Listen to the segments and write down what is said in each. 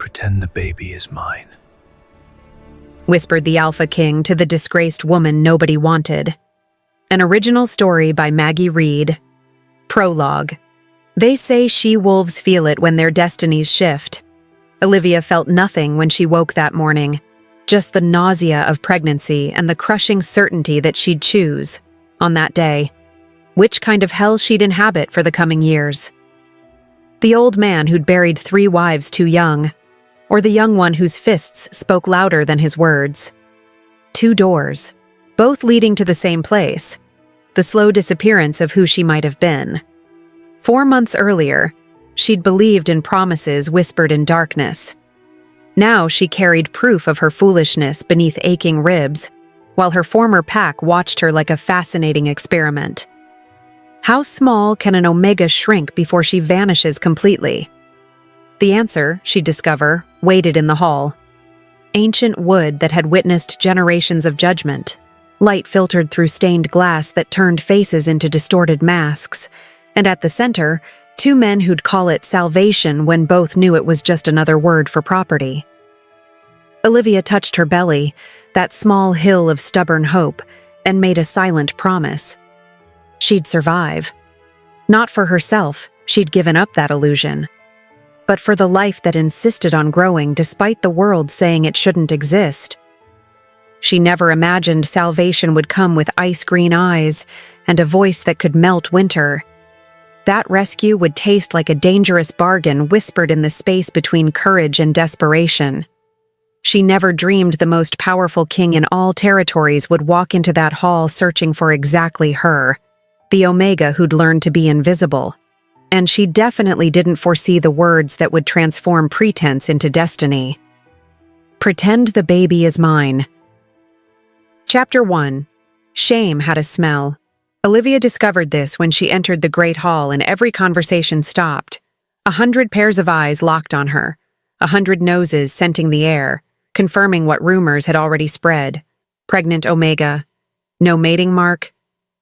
Pretend the baby is mine, whispered the Alpha King to the disgraced woman nobody wanted. An original story by Maggie Reed. Prologue. They say she-wolves feel it when their destinies shift. Olivia felt nothing when she woke that morning, just the nausea of pregnancy and the crushing certainty that she'd choose, on that day, which kind of hell she'd inhabit for the coming years. The old man who'd buried 3 wives too young, or the young one whose fists spoke louder than his words. 2 doors, both leading to the same place, the slow disappearance of who she might have been. 4 months earlier, she'd believed in promises whispered in darkness. Now she carried proof of her foolishness beneath aching ribs, while her former pack watched her like a fascinating experiment. How small can an Omega shrink before she vanishes completely? The answer, she'd discover, waited in the hall. Ancient wood that had witnessed generations of judgment, light filtered through stained glass that turned faces into distorted masks, and at the center, 2 men who'd call it salvation when both knew it was just another word for property. Olivia touched her belly, that small hill of stubborn hope, and made a silent promise. She'd survive. Not for herself, she'd given up that illusion, but for the life that insisted on growing despite the world saying it shouldn't exist. She never imagined salvation would come with ice-green eyes and a voice that could melt winter. That rescue would taste like a dangerous bargain whispered in the space between courage and desperation. She never dreamed the most powerful king in all territories would walk into that hall searching for exactly her, the Omega who'd learned to be invisible. And she definitely didn't foresee the words that would transform pretense into destiny. Pretend the baby is mine. Chapter 1. Shame had a smell. Olivia discovered this when she entered the Great Hall and every conversation stopped. 100 pairs of eyes locked on her, 100 noses scenting the air, confirming what rumors had already spread. Pregnant Omega. No mating mark.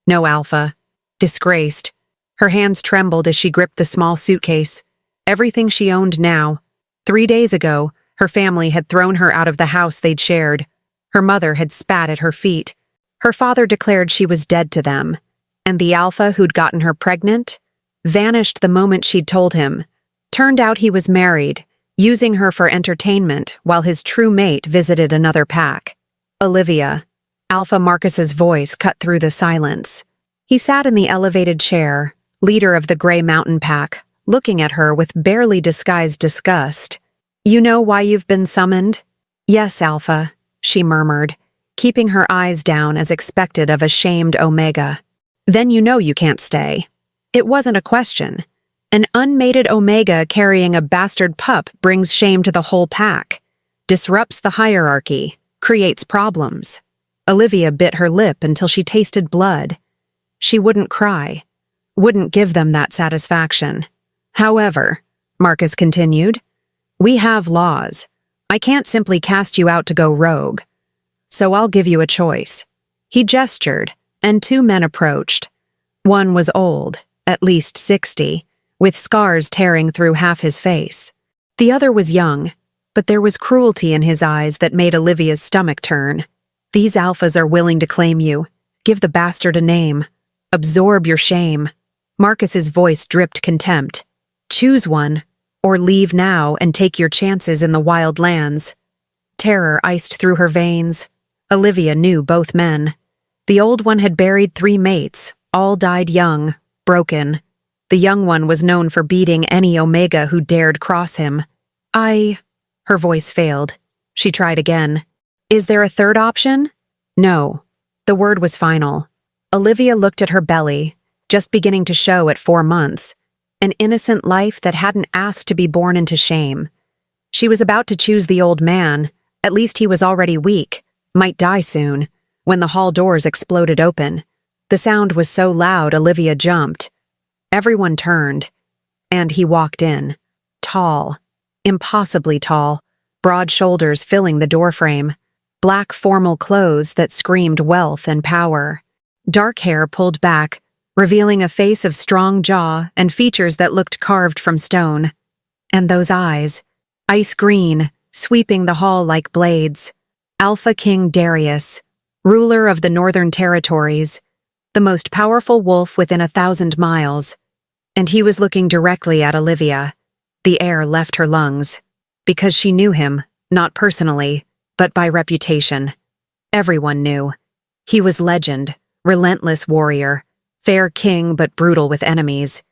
No alpha. Disgraced. Her hands trembled as she gripped the small suitcase. Everything she owned now. 3 days ago, her family had thrown her out of the house they'd shared. Her mother had spat at her feet. Her father declared she was dead to them. And the alpha who'd gotten her pregnant vanished the moment she'd told him. Turned out he was married, using her for entertainment while his true mate visited another pack. Olivia. Alpha Marcus's voice cut through the silence. He sat in the elevated chair, leader of the Grey Mountain Pack, looking at her with barely disguised disgust. You know why you've been summoned? Yes, Alpha, she murmured, keeping her eyes down as expected of a shamed Omega. Then you know you can't stay. It wasn't a question. An unmated Omega carrying a bastard pup brings shame to the whole pack, disrupts the hierarchy, creates problems. Olivia bit her lip until she tasted blood. She wouldn't cry. Wouldn't give them that satisfaction. However, Marcus continued, we have laws. I can't simply cast you out to go rogue. So I'll give you a choice. He gestured, and 2 men approached. One was old, at least 60, with scars tearing through half his face. The other was young, but there was cruelty in his eyes that made Olivia's stomach turn. These alphas are willing to claim you. Give the bastard a name. Absorb your shame. Marcus's voice dripped contempt. Choose one, or leave now and take your chances in the wild lands. Terror iced through her veins. Olivia knew both men. The old one had buried 3 mates, all died young, broken. The young one was known for beating any Omega who dared cross him. Her voice failed. She tried again. Is there a third option? No. The word was final. Olivia looked at her belly, just beginning to show at 4 months. An innocent life that hadn't asked to be born into shame. She was about to choose the old man. At least he was already weak, might die soon, when the hall doors exploded open. The sound was so loud Olivia jumped. Everyone turned, and he walked in. Tall, impossibly tall, broad shoulders filling the doorframe, black formal clothes that screamed wealth and power. Dark hair pulled back, revealing a face of strong jaw and features that looked carved from stone. And those eyes. ice green, sweeping the hall like blades. Alpha King Darius, ruler of the Northern Territories, the most powerful wolf within 1,000 miles. And he was looking directly at Olivia. The air left her lungs. Because she knew him, not personally, but by reputation. Everyone knew. He was legend, relentless warrior, fair king but brutal with enemies.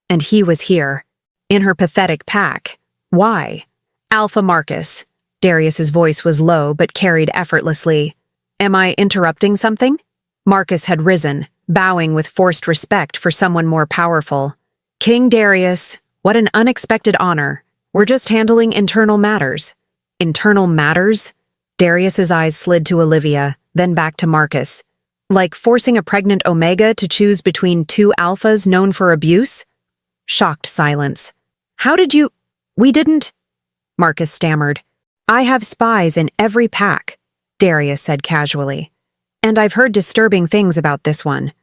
And he was here, in her pathetic pack. Why? Alpha Marcus. Darius's voice was low but carried effortlessly. Am I interrupting something? Marcus had risen, bowing with forced respect for someone more powerful. King Darius, what an unexpected honor. We're just handling internal matters. Internal matters? Darius's eyes slid to Olivia, then back to Marcus. Like forcing a pregnant Omega to choose between two alphas known for abuse? Shocked silence. How did you— We didn't— Marcus stammered. I have spies in every pack, Darius said casually. And I've heard disturbing things about this one.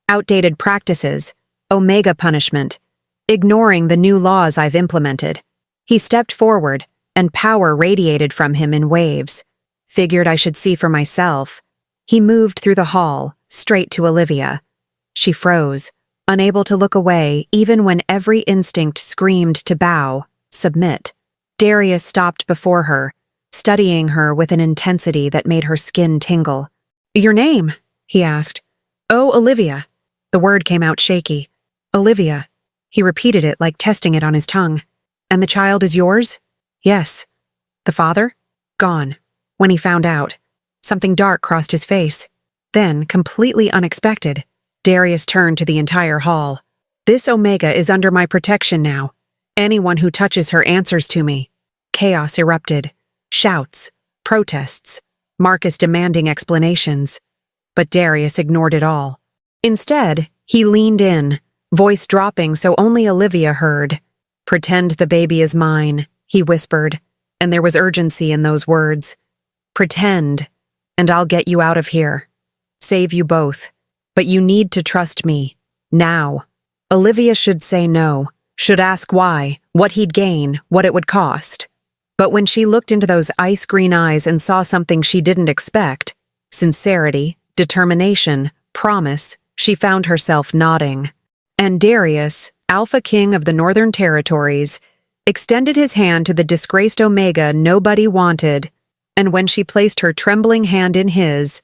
Outdated practices, Omega punishment, ignoring the new laws I've implemented. He stepped forward, and power radiated from him in waves. Figured I should see for myself. He moved through the hall, straight to Olivia. She froze, unable to look away even when every instinct screamed to bow, submit. Darius stopped before her, studying her with an intensity that made her skin tingle. Your name? He asked. Oh, Olivia. The word came out shaky. Olivia. He repeated it like testing it on his tongue. And the child is yours? Yes. The father? Gone. When he found out. Something dark crossed his face. Then, completely unexpected, Darius turned to the entire hall. This Omega is under my protection now. Anyone who touches her answers to me. Chaos erupted. Shouts. Protests. Marcus demanding explanations. But Darius ignored it all. Instead, he leaned in, voice dropping so only Olivia heard. Pretend the baby is mine, he whispered, and there was urgency in those words. Pretend, and I'll get you out of here. Save you both. But you need to trust me. Now. Olivia should say no, should ask why, what he'd gain, what it would cost. But when she looked into those ice green eyes and saw something she didn't expect, sincerity, determination, promise, she found herself nodding. And Darius, Alpha King of the Northern Territories, extended his hand to the disgraced Omega nobody wanted, and when she placed her trembling hand in his,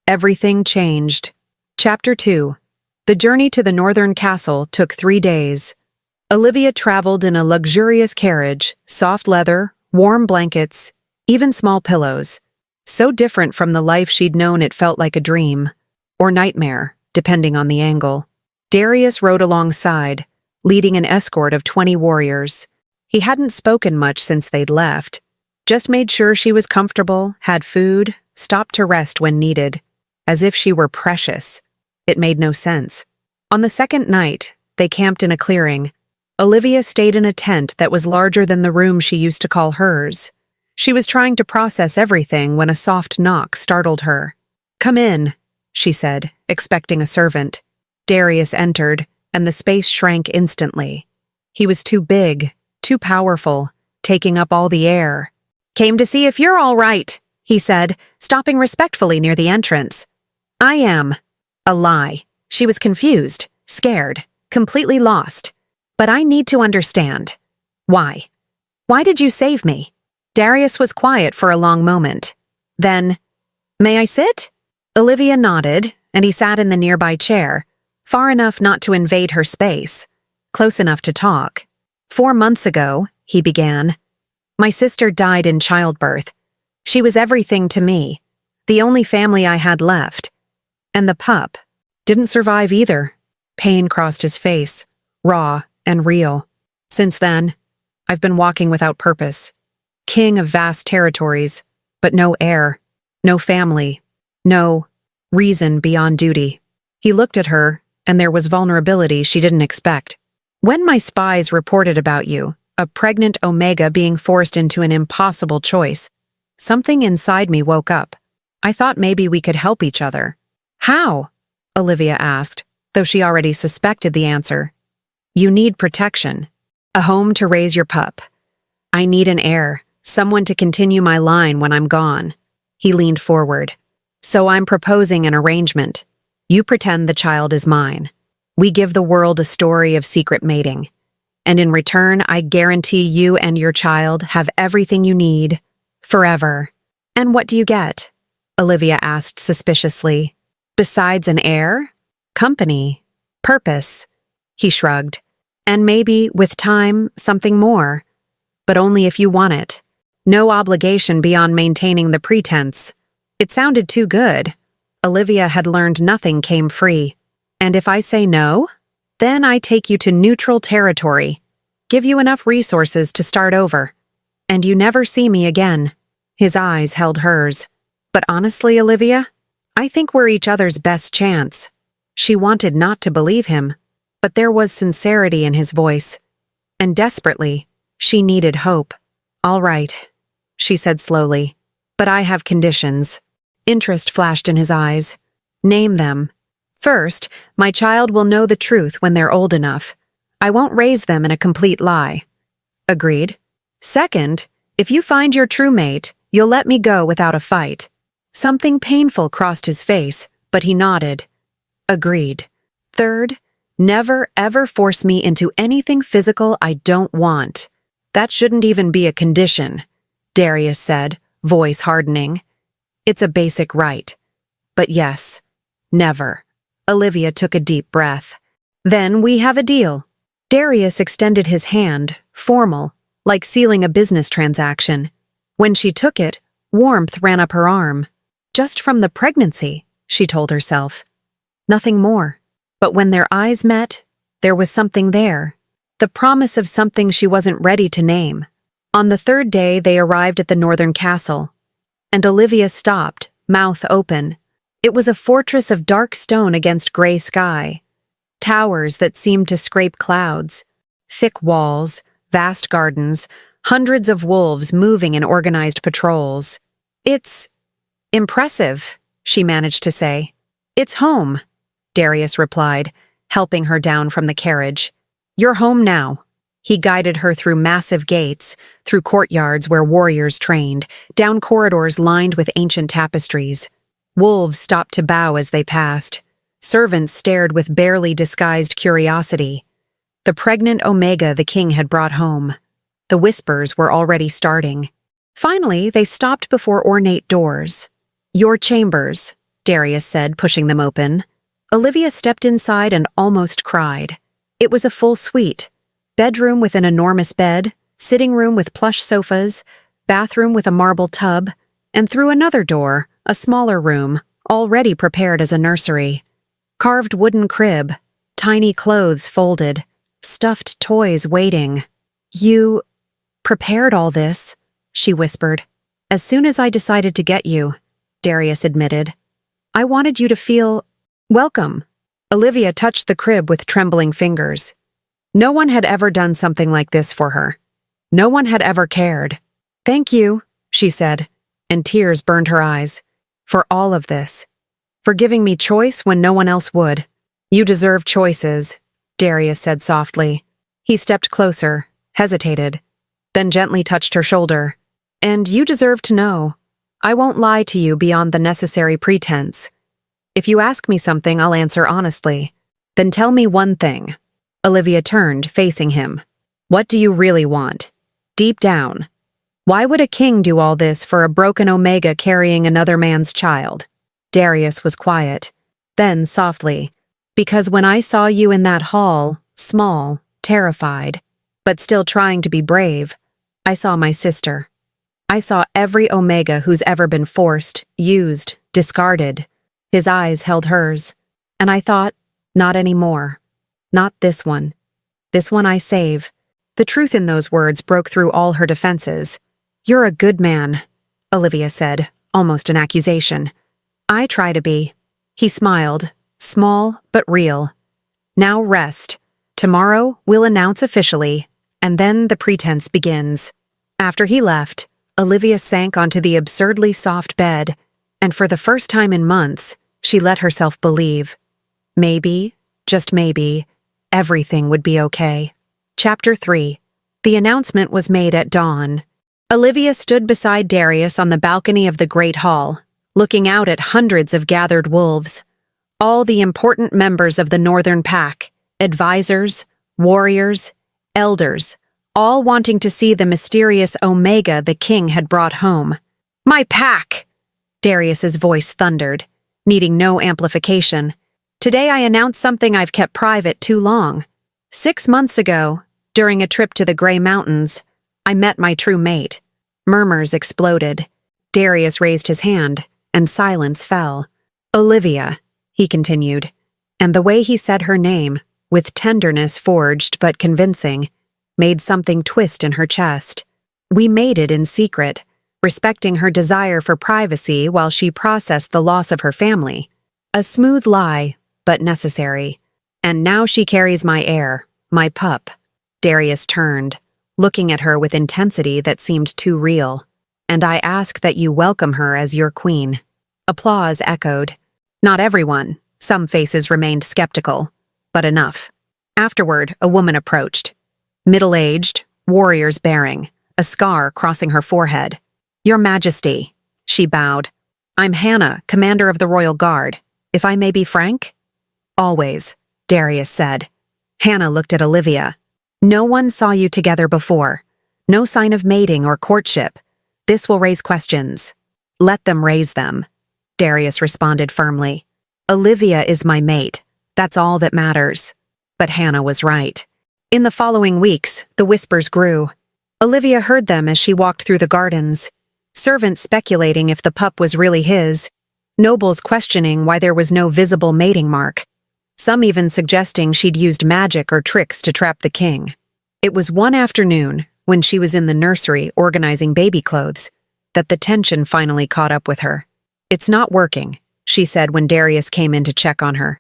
everything changed. Chapter 2. The journey to the Northern Castle took 3 days. Olivia traveled in a luxurious carriage, soft leather, warm blankets, even small pillows. So different from the life she'd known it felt like a dream, or nightmare, depending on the angle. Darius rode alongside, leading an escort of 20 warriors. He hadn't spoken much since they'd left, just made sure she was comfortable, had food, stopped to rest when needed, as if she were precious. It made no sense. On the second night, they camped in a clearing. Olivia stayed in a tent that was larger than the room she used to call hers. She was trying to process everything when a soft knock startled her. Come in, she said, expecting a servant. Darius entered, and the space shrank instantly. He was too big, too powerful, taking up all the air. Came to see if you're all right, he said, stopping respectfully near the entrance. I am. A lie. She was confused, scared, completely lost. But I need to understand. Why? Why did you save me? Darius was quiet for a long moment. Then, may I sit? Olivia nodded, and he sat in the nearby chair, far enough not to invade her space, close enough to talk. 4 months ago, he began, my sister died in childbirth. She was everything to me, the only family I had left. And the pup didn't survive either. Pain crossed his face, raw and real. Since then, I've been walking without purpose. King of vast territories, but no heir, no family, no reason beyond duty. He looked at her, and there was vulnerability she didn't expect. When my spies reported about you, a pregnant Omega being forced into an impossible choice, something inside me woke up. I thought maybe we could help each other. How? Olivia asked, though she already suspected the answer. You need protection. A home to raise your pup. I need an heir. someone to continue my line when I'm gone. He leaned forward. So I'm proposing an arrangement. You pretend the child is mine. We give the world a story of secret mating. And in return, I guarantee you and your child have everything you need, forever. And what do you get? Olivia asked suspiciously. Besides an heir? Company. Purpose. He shrugged. And maybe, with time, something more. But only if you want it. No obligation beyond maintaining the pretense. It sounded too good. Olivia had learned nothing came free. And if I say no, then I take you to neutral territory, give you enough resources to start over, and you never see me again. His eyes held hers. But honestly, Olivia, I think we're each other's best chance. She wanted not to believe him, but there was sincerity in his voice. And desperately, she needed hope. All right, she said slowly, but I have conditions. Interest flashed in his eyes. Name them. First, my child will know the truth when they're old enough. I won't raise them in a complete lie. Agreed. Second, if you find your true mate, you'll let me go without a fight. Something painful crossed his face, but he nodded. Agreed. Third, never ever force me into anything physical I don't want. That shouldn't even be a condition, Darius said, voice hardening. It's a basic right. But yes, never. Olivia took a deep breath. Then we have a deal. Darius extended his hand, formal, like sealing a business transaction. When she took it, warmth ran up her arm. Just from the pregnancy, she told herself. Nothing more. But when their eyes met, there was something there. The promise of something she wasn't ready to name. On the third day, they arrived at the northern castle. And Olivia stopped, mouth open. It was a fortress of dark stone against gray sky. Towers that seemed to scrape clouds. Thick walls, vast gardens, hundreds of wolves moving in organized patrols. It's impressive, she managed to say. It's home, Darius replied, helping her down from the carriage. You're home now. He guided her through massive gates, through courtyards where warriors trained, down corridors lined with ancient tapestries. Wolves stopped to bow as they passed. Servants stared with barely disguised curiosity. The pregnant Omega the king had brought home. The whispers were already starting. Finally, they stopped before ornate doors. Your chambers, Darius said, pushing them open. Olivia stepped inside and almost cried. It was a full suite. Bedroom with an enormous bed, sitting room with plush sofas, bathroom with a marble tub, and through another door, a smaller room, already prepared as a nursery. Carved wooden crib, tiny clothes folded, stuffed toys waiting. You prepared all this, she whispered. As soon as I decided to get you, Darius admitted. I wanted you to feel welcome. Olivia touched the crib with trembling fingers. No one had ever done something like this for her. No one had ever cared. Thank you, she said, and tears burned her eyes. For all of this. For giving me choice when no one else would. You deserve choices, Darius said softly. He stepped closer, hesitated, then gently touched her shoulder. And you deserve to know. I won't lie to you beyond the necessary pretense. If you ask me something, I'll answer honestly. Then tell me one thing. Olivia turned, facing him. What do you really want? Deep down. Why would a king do all this for a broken Omega carrying another man's child? Darius was quiet. Then, softly, because when I saw you in that hall, small, terrified, but still trying to be brave, I saw my sister. I saw every Omega who's ever been forced, used, discarded. His eyes held hers. And I thought, not anymore. Not this one. This one I save. The truth in those words broke through all her defenses. You're a good man, Olivia said, almost an accusation. I try to be. He smiled, small but real. Now rest. Tomorrow we'll announce officially, and then the pretense begins. After he left, Olivia sank onto the absurdly soft bed, and for the first time in months, she let herself believe. Maybe, just maybe, everything would be okay. Chapter 3. The announcement was made at dawn. Olivia stood beside Darius on the balcony of the Great Hall, looking out at hundreds of gathered wolves. All the important members of the Northern Pack, advisors, warriors, elders, all wanting to see the mysterious Omega the king had brought home. "My pack!" Darius's voice thundered, needing no amplification. "Today I announce something I've kept private too long. 6 months ago, during a trip to the Grey Mountains, I met my true mate." Murmurs exploded. Darius raised his hand, and silence fell. "Olivia," he continued, and the way he said her name, with tenderness forged but convincing, made something twist in her chest. "We mated in secret, respecting her desire for privacy while she processed the loss of her family. A smooth lie, but necessary. And now she carries my heir, my pup." Darius turned, looking at her with intensity that seemed too real. "And I ask that you welcome her as your queen." Applause echoed. Not everyone. Some faces remained skeptical. But enough. Afterward, a woman approached. Middle-aged, warriors bearing, a scar crossing her forehead. "Your Majesty," she bowed. "I'm Hannah, commander of the Royal Guard. If I may be frank?" "Always," Darius said. Hannah looked at Olivia. "No one saw you together before. No sign of mating or courtship. This will raise questions." "Let them raise them," Darius responded firmly. "Olivia is my mate. That's all that matters." But Hannah was right. In the following weeks, the whispers grew. Olivia heard them as she walked through the gardens. Servants speculating if the pup was really his. Nobles questioning why there was no visible mating mark. Some even suggesting she'd used magic or tricks to trap the king. It was one afternoon, when she was in the nursery organizing baby clothes, that the tension finally caught up with her. "It's not working," she said when Darius came in to check on her.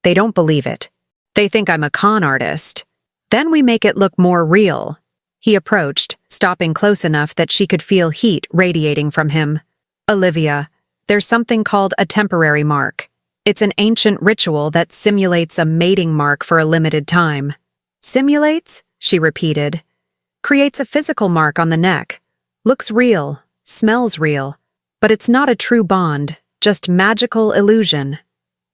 "They don't believe it. They think I'm a con artist. Then we make it look more real." He approached, stopping close enough that she could feel heat radiating from him. "Olivia, there's something called a temporary mark. It's an ancient ritual that simulates a mating mark for a limited time." "Simulates?" she repeated. "Creates a physical mark on the neck. Looks real, smells real. But it's not a true bond, just magical illusion.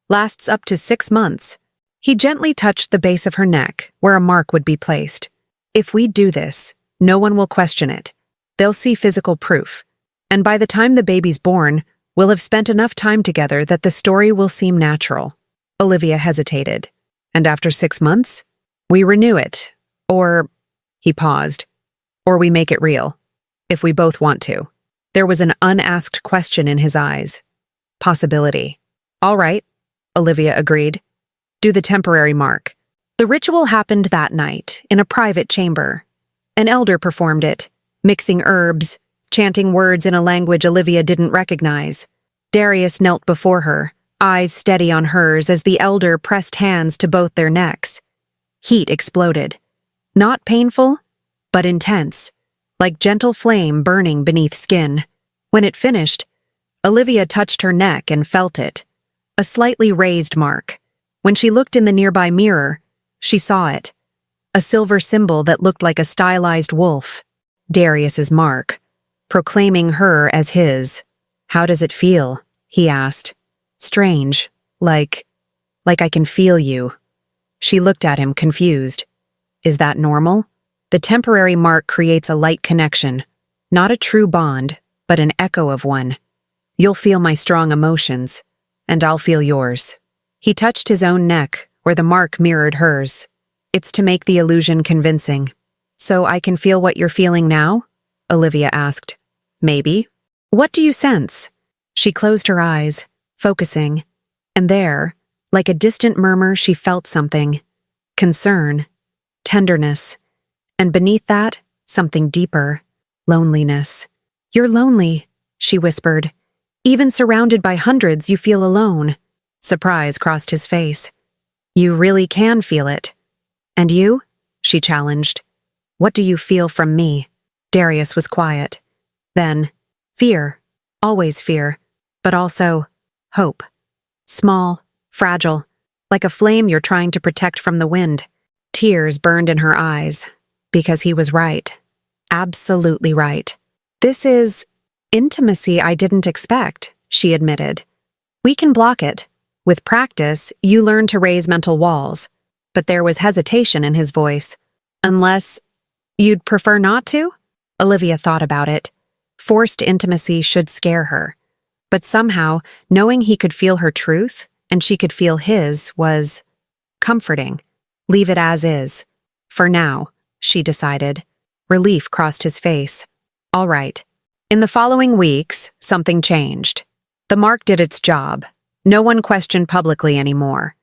Lasts up to 6 months." He gently touched the base of her neck, where a mark would be placed. "If we do this, no one will question it. They'll see physical proof. And by the time the baby's born, we'll have spent enough time together that the story will seem natural." Olivia hesitated. "And after 6 months? We renew it. Or," he paused, "or we make it real. If we both want to." There was an unasked question in his eyes. "Possibility." "All right," Olivia agreed. "Do the temporary mark." The ritual happened that night, in a private chamber. An elder performed it, mixing herbs, chanting words in a language Olivia didn't recognize. Darius knelt before her, eyes steady on hers as the elder pressed hands to both their necks. Heat exploded. Not painful, but intense, like gentle flame burning beneath skin. When it finished, Olivia touched her neck and felt it. A slightly raised mark. When she looked in the nearby mirror, she saw it. A silver symbol that looked like a stylized wolf. Darius's mark, proclaiming her as his. "How does it feel?" he asked. "Strange, like I can feel you." She looked at him, confused. "Is that normal?" The temporary mark creates a light connection, not a true bond, but an echo of one. "You'll feel my strong emotions, and I'll feel yours." He touched his own neck, where the mark mirrored hers. "It's to make the illusion convincing." "So I can feel what you're feeling now?" Olivia asked. "Maybe." "What do you sense?" She closed her eyes, focusing, and there, like a distant murmur, she felt something. Concern, tenderness, and beneath that, something deeper. Loneliness. "You're lonely," she whispered. "Even surrounded by hundreds, you feel alone." Surprise crossed his face. "You really can feel it." "And you?" she challenged. "What do you feel from me?" Darius was quiet. Then, fear. Always fear. But also, hope. Small, fragile, like a flame you're trying to protect from the wind. Tears burned in her eyes, because he was right. Absolutely right. This is intimacy I didn't expect, she admitted. We can block it. With practice, you learn to raise mental walls. But there was hesitation in his voice. Unless you'd prefer not to? Olivia thought about it. Forced intimacy should scare her. But somehow, knowing he could feel her truth, and she could feel his, was comforting. Leave it as is. For now, she decided. Relief crossed his face. All right. In the following weeks, something changed. The mark did its job. No one questioned publicly anymore.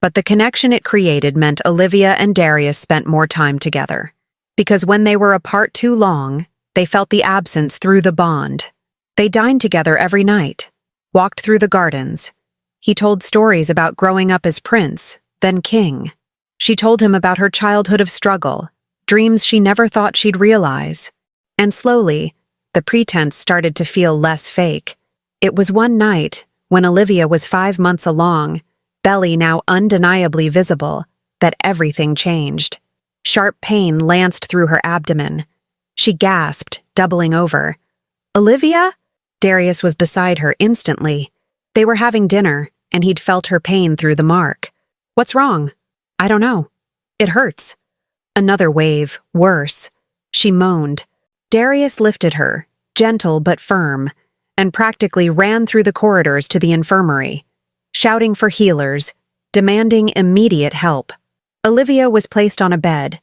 But the connection it created meant Olivia and Darius spent more time together. Because when they were apart too long, they felt the absence through the bond. They dined together every night, walked through the gardens. He told stories about growing up as prince, then king. She told him about her childhood of struggle, dreams she never thought she'd realize. And slowly, the pretense started to feel less fake. It was one night, when Olivia was 5 months along, belly now undeniably visible, that everything changed. Sharp pain lanced through her abdomen. She gasped, doubling over. Olivia? Darius was beside her instantly. They were having dinner, and he'd felt her pain through the mark. What's wrong? I don't know. It hurts. Another wave, worse. She moaned. Darius lifted her, gentle but firm, and practically ran through the corridors to the infirmary, shouting for healers, demanding immediate help. Olivia was placed on a bed.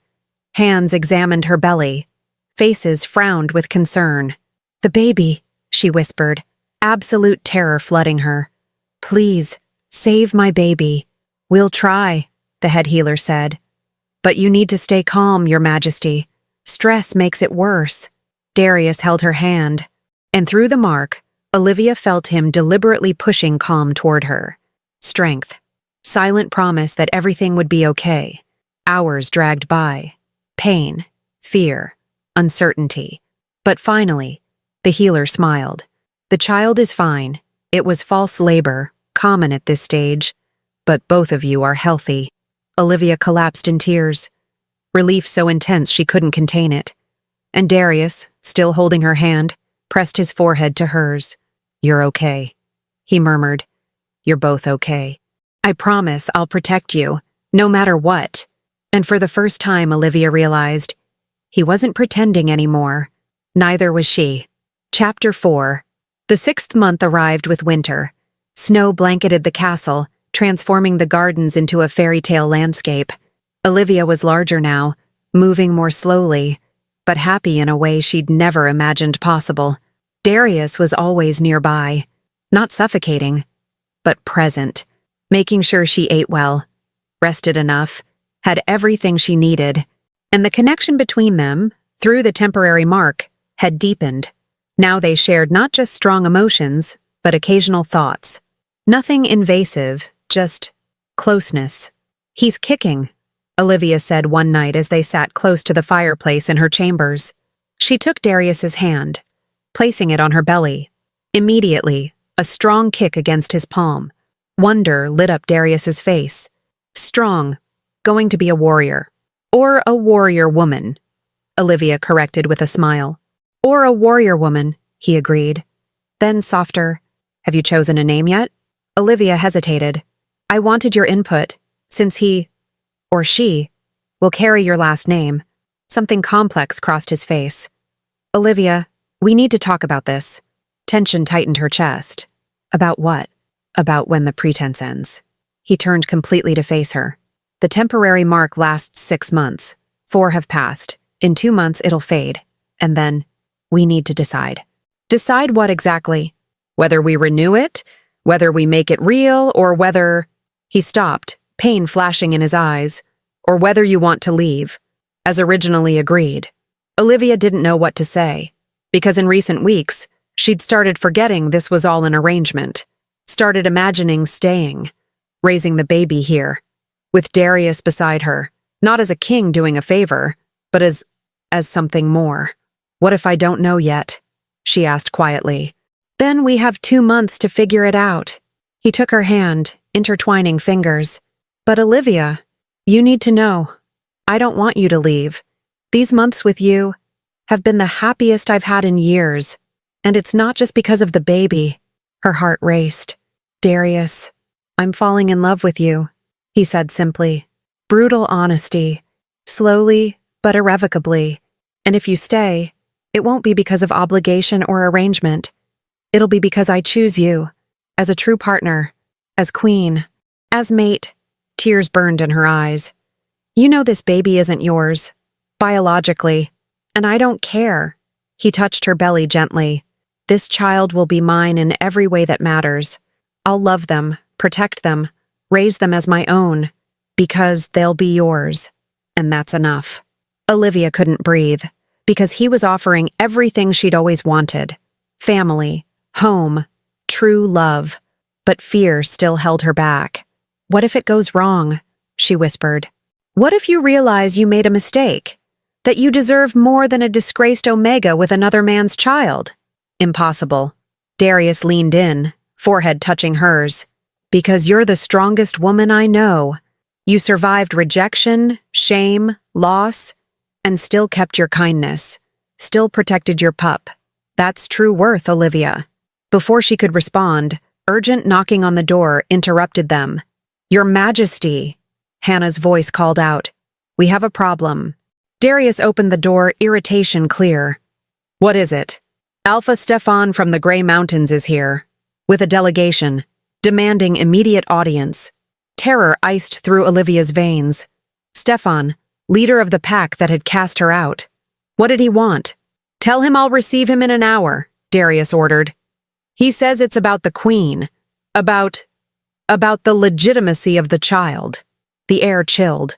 Hands examined her belly. Faces frowned with concern. The baby, she whispered, absolute terror flooding her. Please, save my baby. We'll try, the head healer said. But you need to stay calm, Your Majesty. Stress makes it worse. Darius held her hand, and through the mark, Olivia felt him deliberately pushing calm toward her. Strength. Silent promise that everything would be okay. Hours dragged by. Pain. Fear. Uncertainty. But finally, the healer smiled. The child is fine. It was false labor, common at this stage. But both of you are healthy. Olivia collapsed in tears. Relief so intense she couldn't contain it. And Darius, still holding her hand, pressed his forehead to hers. You're okay, he murmured. You're both okay. I promise I'll protect you, no matter what. And for the first time, Olivia realized he wasn't pretending anymore. Neither was she. Chapter 4. The 6th month arrived with winter. Snow blanketed the castle, transforming the gardens into a fairy tale landscape. Olivia was larger now, moving more slowly, but happy in a way she'd never imagined possible. Darius was always nearby, not suffocating, but present, making sure she ate well, rested enough, had everything she needed, and the connection between them, through the temporary mark, had deepened. Now they shared not just strong emotions, but occasional thoughts. Nothing invasive, just closeness. He's kicking, Olivia said one night as they sat close to the fireplace in her chambers. She took Darius's hand, placing it on her belly. Immediately, a strong kick against his palm. Wonder lit up Darius's face. Strong, going to be a warrior. Or a warrior woman, Olivia corrected with a smile. Or a warrior woman, he agreed. Then softer, have you chosen a name yet? Olivia hesitated. I wanted your input, since he, or she, will carry your last name. Something complex crossed his face. Olivia, we need to talk about this. Tension tightened her chest. About what? About when the pretense ends. He turned completely to face her. The temporary mark lasts 6 months. 4 have passed. In 2 months it'll fade. And then, we need to decide. Decide what exactly? Whether we renew it? Whether we make it real? Or whether... He stopped, pain flashing in his eyes. Or whether you want to leave. As originally agreed. Olivia didn't know what to say. Because in recent weeks, she'd started forgetting this was all an arrangement. Started imagining staying. Raising the baby here. With Darius beside her. Not as a king doing a favor, but as something more. What if I don't know yet? She asked quietly. Then we have 2 months to figure it out. He took her hand, intertwining fingers. But Olivia, you need to know. I don't want you to leave. These months with you, have been the happiest I've had in years. And it's not just because of the baby. Her heart raced. Darius, I'm falling in love with you, he said simply. Brutal honesty. Slowly, but irrevocably. And if you stay, it won't be because of obligation or arrangement. It'll be because I choose you. As a true partner. As queen. As mate. Tears burned in her eyes. You know this baby isn't yours. Biologically. And I don't care. He touched her belly gently. This child will be mine in every way that matters. I'll love them, protect them, raise them as my own. Because they'll be yours. And that's enough. Olivia couldn't breathe. Because he was offering everything she'd always wanted. Family. Home. True love. But fear still held her back. What if it goes wrong? She whispered. What if you realize you made a mistake? That you deserve more than a disgraced Omega with another man's child? Impossible. Darius leaned in, forehead touching hers. Because you're the strongest woman I know. You survived rejection, shame, loss, and still kept your kindness. Still protected your pup. That's true worth, Olivia. Before she could respond, urgent knocking on the door interrupted them. Your Majesty, Hannah's voice called out. We have a problem. Darius opened the door, irritation clear. What is it? Alpha Stefan from the Grey Mountains is here, with a delegation, demanding immediate audience. Terror iced through Olivia's veins. Stefan, leader of the pack that had cast her out. What did he want? Tell him I'll receive him in an hour, Darius ordered. He says it's about the queen. About the legitimacy of the child. The air chilled.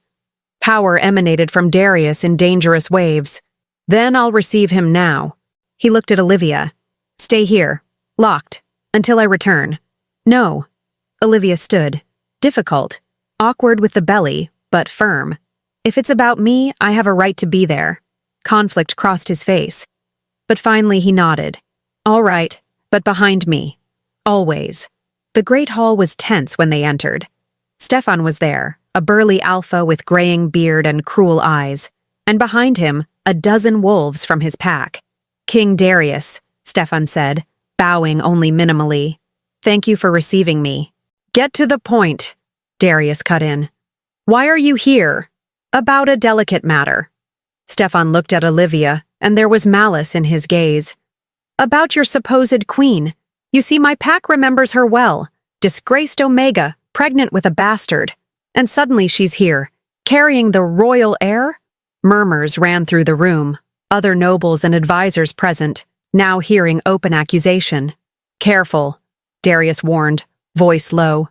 Power emanated from Darius in dangerous waves. Then I'll receive him now. He looked at Olivia. Stay here. Locked. Until I return. No. Olivia stood. Difficult. Awkward with the belly, but firm. If it's about me, I have a right to be there. Conflict crossed his face. But finally he nodded. All right, but behind me. Always. The great hall was tense when they entered. Stefan was there, a burly alpha with graying beard and cruel eyes. And behind him, a dozen wolves from his pack. King Darius, Stefan said, bowing only minimally. Thank you for receiving me. Get to the point, Darius cut in. Why are you here? About a delicate matter. Stefan looked at Olivia, and there was malice in his gaze. About your supposed queen. You see, my pack remembers her well. Disgraced Omega, pregnant with a bastard. And suddenly she's here, carrying the royal heir? Murmurs ran through the room. Other nobles and advisors present, now hearing open accusation. Careful, Darius warned, voice low.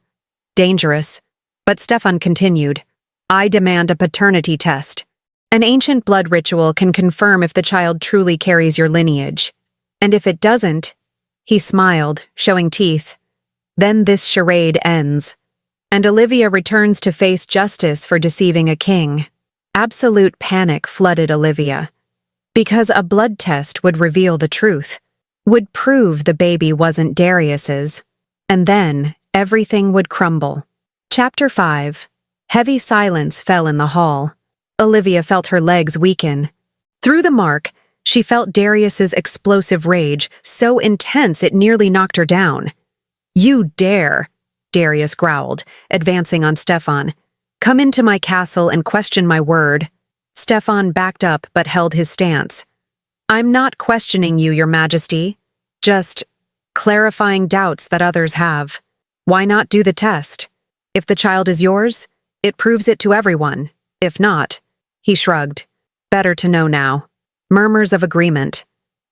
Dangerous. But Stefan continued. I demand a paternity test. An ancient blood ritual can confirm if the child truly carries your lineage. And if it doesn't, he smiled, showing teeth. Then this charade ends. And Olivia returns to face justice for deceiving a king. Absolute panic flooded Olivia. Because a blood test would reveal the truth, would prove the baby wasn't Darius's, and then everything would crumble. Chapter 5. Heavy silence fell in the hall. Olivia felt her legs weaken. Through the mark, she felt Darius's explosive rage, so intense it nearly knocked her down. You dare, Darius growled, advancing on Stefan. Come into my castle and question my word. Stefan backed up but held his stance. I'm not questioning you, Your Majesty. Just clarifying doubts that others have. Why not do the test? If the child is yours, it proves it to everyone. If not, he shrugged. Better to know now. Murmurs of agreement.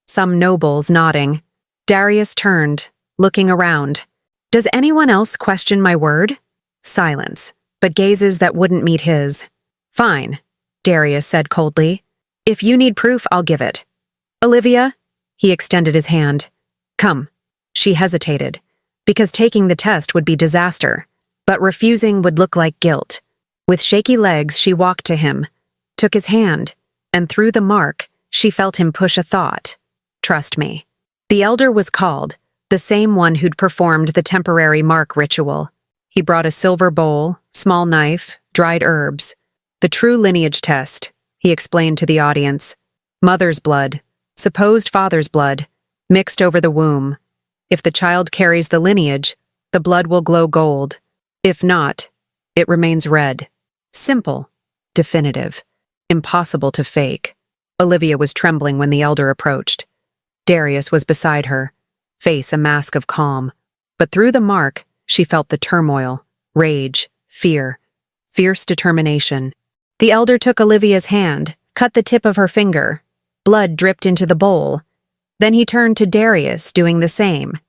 Some nobles nodding. Darius turned, looking around. Does anyone else question my word? Silence, but gazes that wouldn't meet his. Fine, Darius said coldly. If you need proof, I'll give it. Olivia? He extended his hand. Come. She hesitated, because taking the test would be disaster, but refusing would look like guilt. With shaky legs, she walked to him, took his hand, and through the mark, she felt him push a thought. Trust me. The elder was called, the same one who'd performed the temporary mark ritual. He brought a silver bowl, small knife, dried herbs. The true lineage test, he explained to the audience. Mother's blood, supposed father's blood, mixed over the womb. If the child carries the lineage, the blood will glow gold. If not, it remains red. Simple, definitive, impossible to fake. Olivia was trembling when the elder approached. Darius was beside her, face a mask of calm. But through the mark, she felt the turmoil, rage, fear, fierce determination. The elder took Olivia's hand, cut the tip of her finger. Blood dripped into the bowl. Then he turned to Darius, doing the same.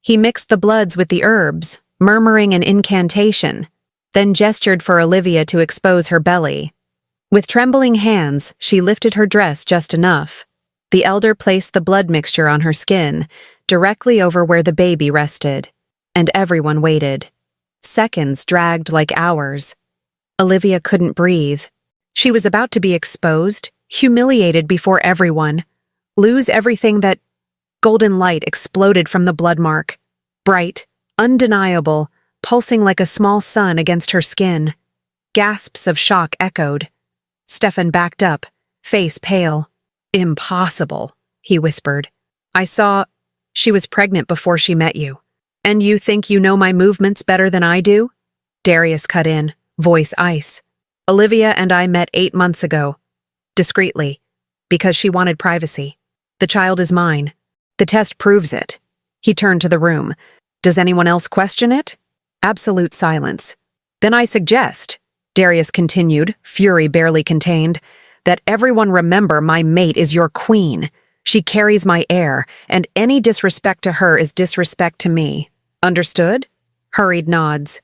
He mixed the bloods with the herbs, murmuring an incantation, then gestured for Olivia to expose her belly. With trembling hands, she lifted her dress just enough. The elder placed the blood mixture on her skin, directly over where the baby rested, and everyone waited. Seconds dragged like hours. Olivia couldn't breathe. She was about to be exposed, humiliated before everyone, lose everything that... Golden light exploded from the blood mark, bright, undeniable, pulsing like a small sun against her skin. Gasps of shock echoed. Stefan backed up, face pale. "Impossible," he whispered. "I saw... She was pregnant before she met you. And you think you know my movements better than I do?" Darius cut in, voice ice. "Olivia and I met 8 months ago. Discreetly. Because she wanted privacy. The child is mine. The test proves it." He turned to the room. "Does anyone else question it?" Absolute silence. "Then I suggest," Darius continued, fury barely contained, "that everyone remember my mate is your queen. She carries my heir, and any disrespect to her is disrespect to me. Understood?" Hurried nods.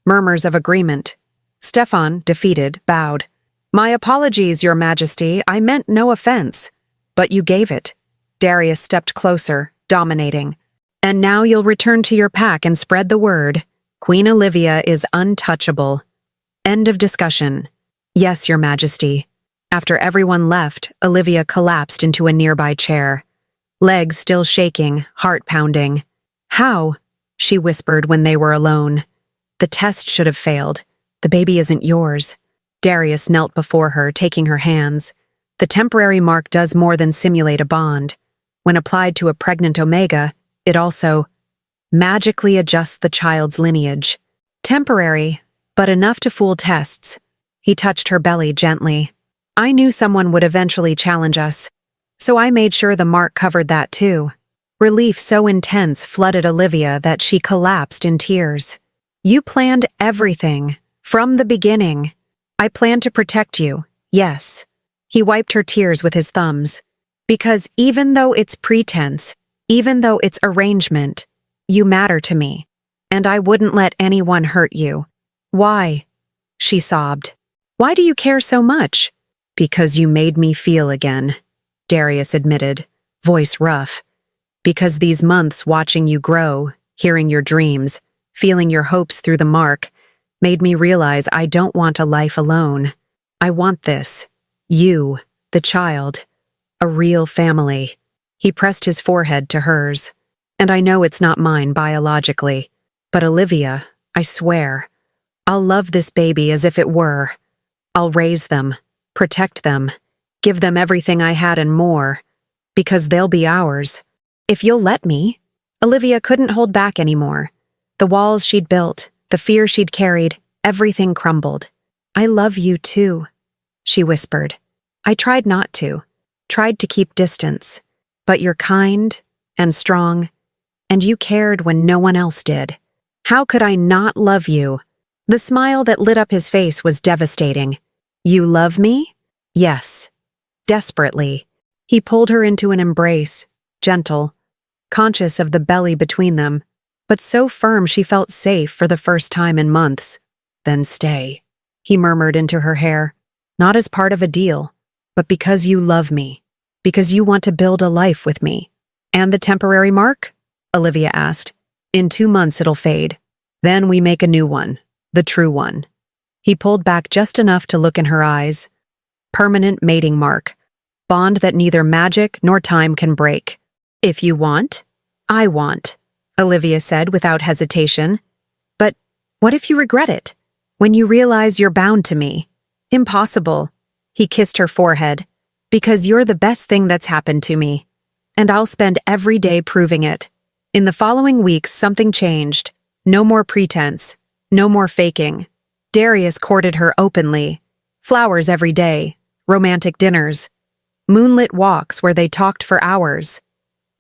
Murmurs of agreement. Stefan, defeated, bowed. "My apologies, Your Majesty. I meant no offense. But you gave it." Darius stepped closer, dominating. "And now you'll return to your pack and spread the word. Queen Olivia is untouchable." End of discussion. "Yes, Your Majesty." After everyone left, Olivia collapsed into a nearby chair. Legs still shaking, heart pounding. "How?" she whispered when they were alone. "The test should have failed. The baby isn't yours." Darius knelt before her, taking her hands. "The temporary mark does more than simulate a bond. When applied to a pregnant Omega, it also magically adjusts the child's lineage. Temporary, but enough to fool tests." He touched her belly gently. "I knew someone would eventually challenge us, so I made sure the mark covered that too." Relief so intense flooded Olivia that she collapsed in tears. "You planned everything, from the beginning. I planned to protect you, yes." He wiped her tears with his thumbs. "Because even though it's pretense, even though it's arrangement, you matter to me, and I wouldn't let anyone hurt you." "Why?" she sobbed. "Why do you care so much?" "Because you made me feel again," Darius admitted, voice rough. "Because these months watching you grow, hearing your dreams, feeling your hopes through the mark, made me realize I don't want a life alone. I want this. You, the child. A real family." He pressed his forehead to hers. "And I know it's not mine biologically. But Olivia, I swear, I'll love this baby as if it were. I'll raise them, protect them, give them everything I had and more. Because they'll be ours. If you'll let me." Olivia couldn't hold back anymore. The walls she'd built, the fear she'd carried, everything crumbled. "I love you too," she whispered. "I tried not to, tried to keep distance. But you're kind and strong, and you cared when no one else did. How could I not love you?" The smile that lit up his face was devastating. "You love me?" "Yes." Desperately. He pulled her into an embrace, gentle, conscious of the belly between them, but so firm she felt safe for the first time in months. "Then stay," he murmured into her hair. "Not as part of a deal, but because you love me, because you want to build a life with me." "And the temporary mark?" Olivia asked. "In 2 months it'll fade. Then we make a new one, the true one." He pulled back just enough to look in her eyes. "Permanent mating mark. Bond that neither magic nor time can break." "If you want, I want," Olivia said without hesitation. "But what if you regret it? When you realize you're bound to me?" "Impossible." He kissed her forehead. Because you're the best thing that's happened to me. And I'll spend every day proving it. In the following weeks, something changed. No more pretense. No more faking. Darius courted her openly. Flowers every day. Romantic dinners. Moonlit walks where they talked for hours.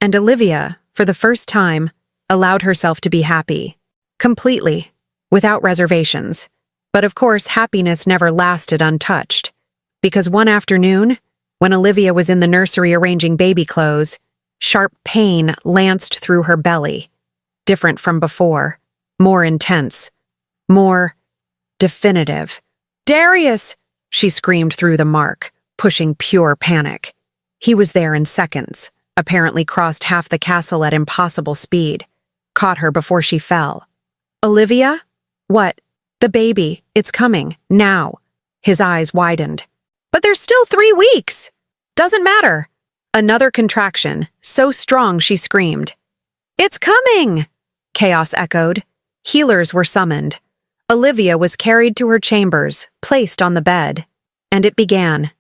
And Olivia, for the first time, allowed herself to be happy. Completely. Without reservations. But of course, happiness never lasted untouched. Because one afternoon, when Olivia was in the nursery arranging baby clothes, sharp pain lanced through her belly. Different from before. More intense. More definitive. "Darius!" she screamed through the mark, pushing pure panic. He was there in seconds, apparently crossed half the castle at impossible speed, caught her before she fell. "Olivia? What? The baby. It's coming. Now." His eyes widened. "But there's still 3 weeks." "Doesn't matter." Another contraction, so strong she screamed. "It's coming!" Chaos echoed. Healers were summoned. Olivia was carried to her chambers, placed on the bed. And it began.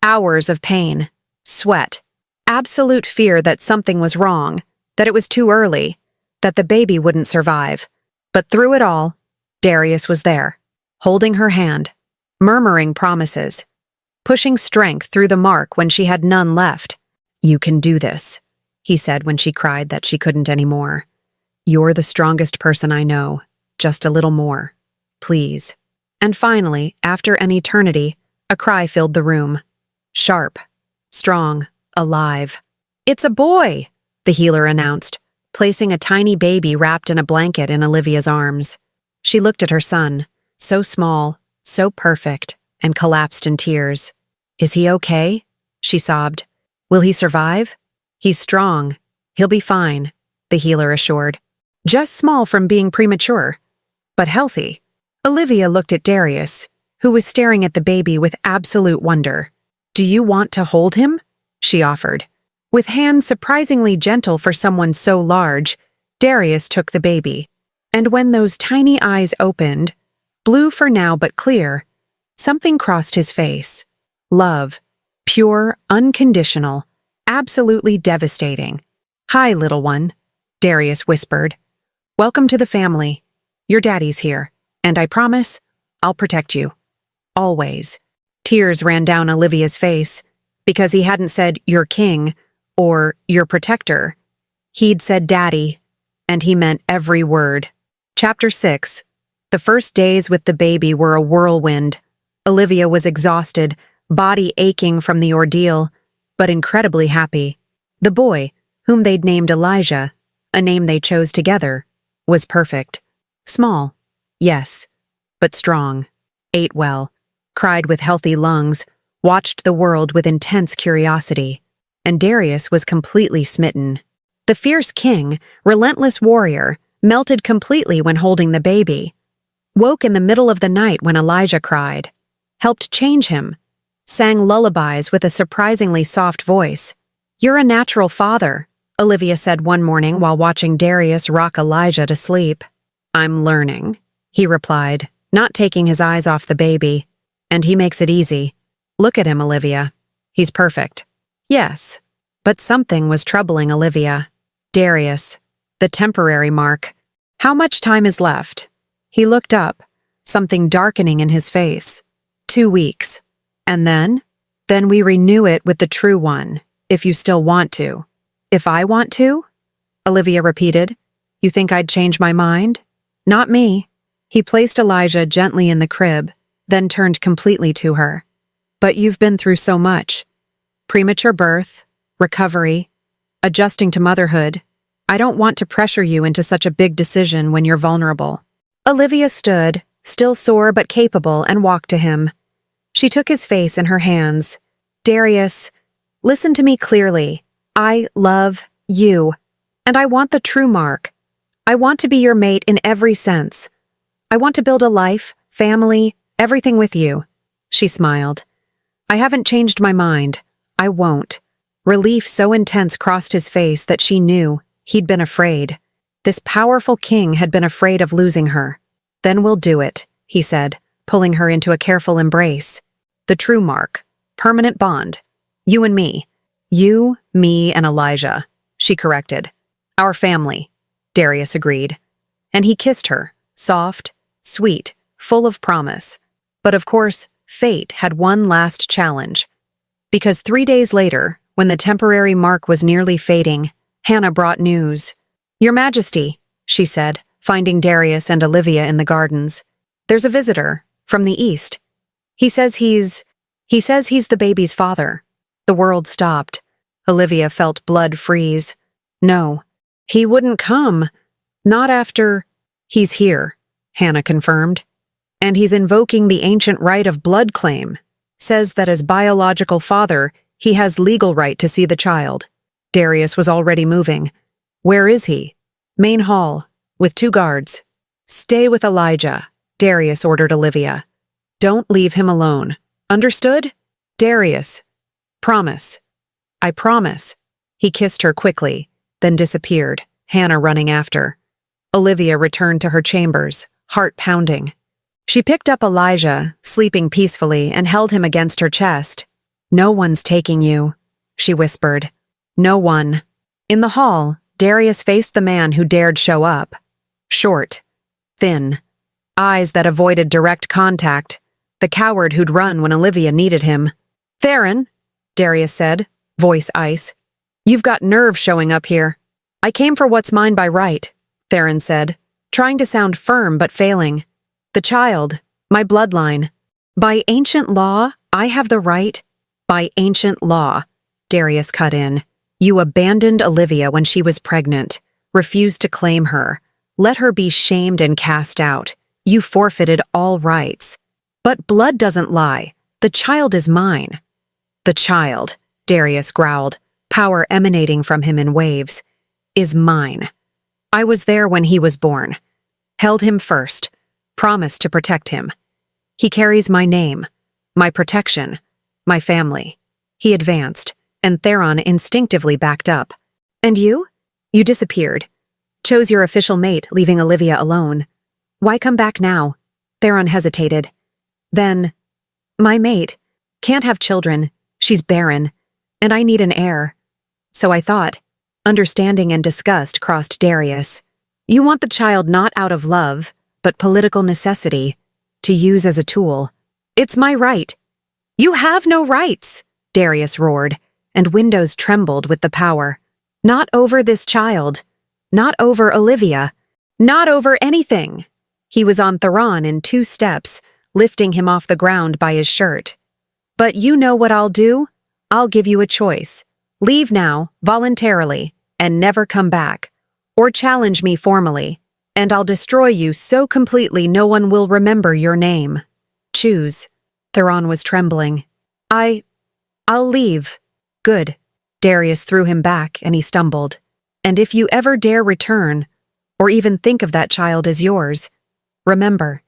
Hours of pain, sweat, absolute fear that something was wrong, that it was too early, that the baby wouldn't survive. But through it all, Darius was there, holding her hand, murmuring promises, pushing strength through the mark when she had none left. "You can do this," he said when she cried that she couldn't anymore. "You're the strongest person I know. Just a little more. Please." And finally, after an eternity, a cry filled the room. Sharp, strong, alive. "It's a boy," the healer announced, placing a tiny baby wrapped in a blanket in Olivia's arms. She looked at her son, so small, so perfect, and collapsed in tears. "Is he okay?" she sobbed. "Will he survive?" "He's strong. He'll be fine," the healer assured. "Just small from being premature, but healthy." Olivia looked at Darius, who was staring at the baby with absolute wonder. "Do you want to hold him?" she offered. With hands surprisingly gentle for someone so large, Darius took the baby. And when those tiny eyes opened, blue for now but clear, something crossed his face. Love. Pure, unconditional, absolutely devastating. "Hi, little one," Darius whispered. "Welcome to the family. Your daddy's here, and I promise, I'll protect you. Always." Tears ran down Olivia's face, because he hadn't said, "Your king," or "Your protector." He'd said daddy, and he meant every word. Chapter 6. The first days with the baby were a whirlwind. Olivia was exhausted, body aching from the ordeal, but incredibly happy. The boy, whom they'd named Elijah, a name they chose together, was perfect. Small, yes, but strong. Ate well, cried with healthy lungs, watched the world with intense curiosity. And Darius was completely smitten. The fierce king, relentless warrior, melted completely when holding the baby. Woke in the middle of the night when Elijah cried. Helped change him. Sang lullabies with a surprisingly soft voice. "You're a natural father," Olivia said one morning while watching Darius rock Elijah to sleep. "I'm learning," he replied, not taking his eyes off the baby. "And he makes it easy. Look at him, Olivia. He's perfect." Yes, but something was troubling Olivia. Darius, the temporary mark. "How much time is left?" He looked up, something darkening in his face. 2 weeks. "And then?" "Then we renew it with the true one, if you still want to." "If I want to?" Olivia repeated. "You think I'd change my mind?" "Not me." He placed Elijah gently in the crib, then turned completely to her. "But you've been through so much. Premature birth, recovery, adjusting to motherhood. I don't want to pressure you into such a big decision when you're vulnerable." Olivia stood, still sore but capable, and walked to him. She took his face in her hands. "Darius, listen to me clearly. I love you, and I want the true mark. I want to be your mate in every sense. I want to build a life, family, everything with you." She smiled. "I haven't changed my mind. I won't." Relief so intense crossed his face that she knew he'd been afraid. This powerful king had been afraid of losing her. "Then we'll do it," he said, pulling her into a careful embrace. "The true mark. Permanent bond. You and me. You, me, and Elijah, she corrected. Our family, Darius agreed. And he kissed her, soft, sweet, full of promise. But of course, fate had one last challenge. Because 3 days later, when the temporary mark was nearly fading, Hannah brought news. Your Majesty, she said, finding Darius and Olivia in the gardens. There's a visitor, from the east. He says he's the baby's father. The world stopped. Olivia felt blood freeze. No, he wouldn't come. Not after. He's here, Hannah confirmed. And he's invoking the ancient right of blood claim. Says that as biological father, he has legal right to see the child. Darius was already moving. Where is he? Main hall, with 2 guards. Stay with Elijah, Darius ordered Olivia. Don't leave him alone. Understood? Darius. Promise. I promise. He kissed her quickly, then disappeared, Hannah running after. Olivia returned to her chambers, heart pounding. She picked up Elijah, sleeping peacefully, and held him against her chest. No one's taking you, she whispered. No one. In the hall, Darius faced the man who dared show up. Short, thin, eyes that avoided direct contact, the coward who'd run when Olivia needed him. Theron, Darius said, voice ice. You've got nerve showing up here. I came for what's mine by right, Theron said, trying to sound firm but failing. The child, my bloodline. By ancient law, I have the right. By ancient law, Darius cut in. You abandoned Olivia when she was pregnant, refused to claim her, let her be shamed and cast out. You forfeited all rights. But blood doesn't lie. The child is mine. The child, Darius growled, power emanating from him in waves, is mine. I was there when he was born. Held him first. Promised to protect him. He carries my name, my protection, my family. He advanced, and Theron instinctively backed up. And you? You disappeared. Chose your official mate, leaving Olivia alone. Why come back now? Theron hesitated. Then, my mate can't have children. She's barren, and I need an heir. So I thought. Understanding and disgust crossed Darius. You want the child not out of love, but political necessity, to use as a tool. It's my right. You have no rights, Darius roared, and windows trembled with the power. Not over this child. Not over Olivia. Not over anything. He was on Theron in 2 steps, lifting him off the ground by his shirt. But you know what I'll do? I'll give you a choice. Leave now, voluntarily, and never come back. Or challenge me formally, and I'll destroy you so completely no one will remember your name. Choose. Theron was trembling. I'll leave. Good. Darius threw him back, and he stumbled. And if you ever dare return, or even think of that child as yours, remember,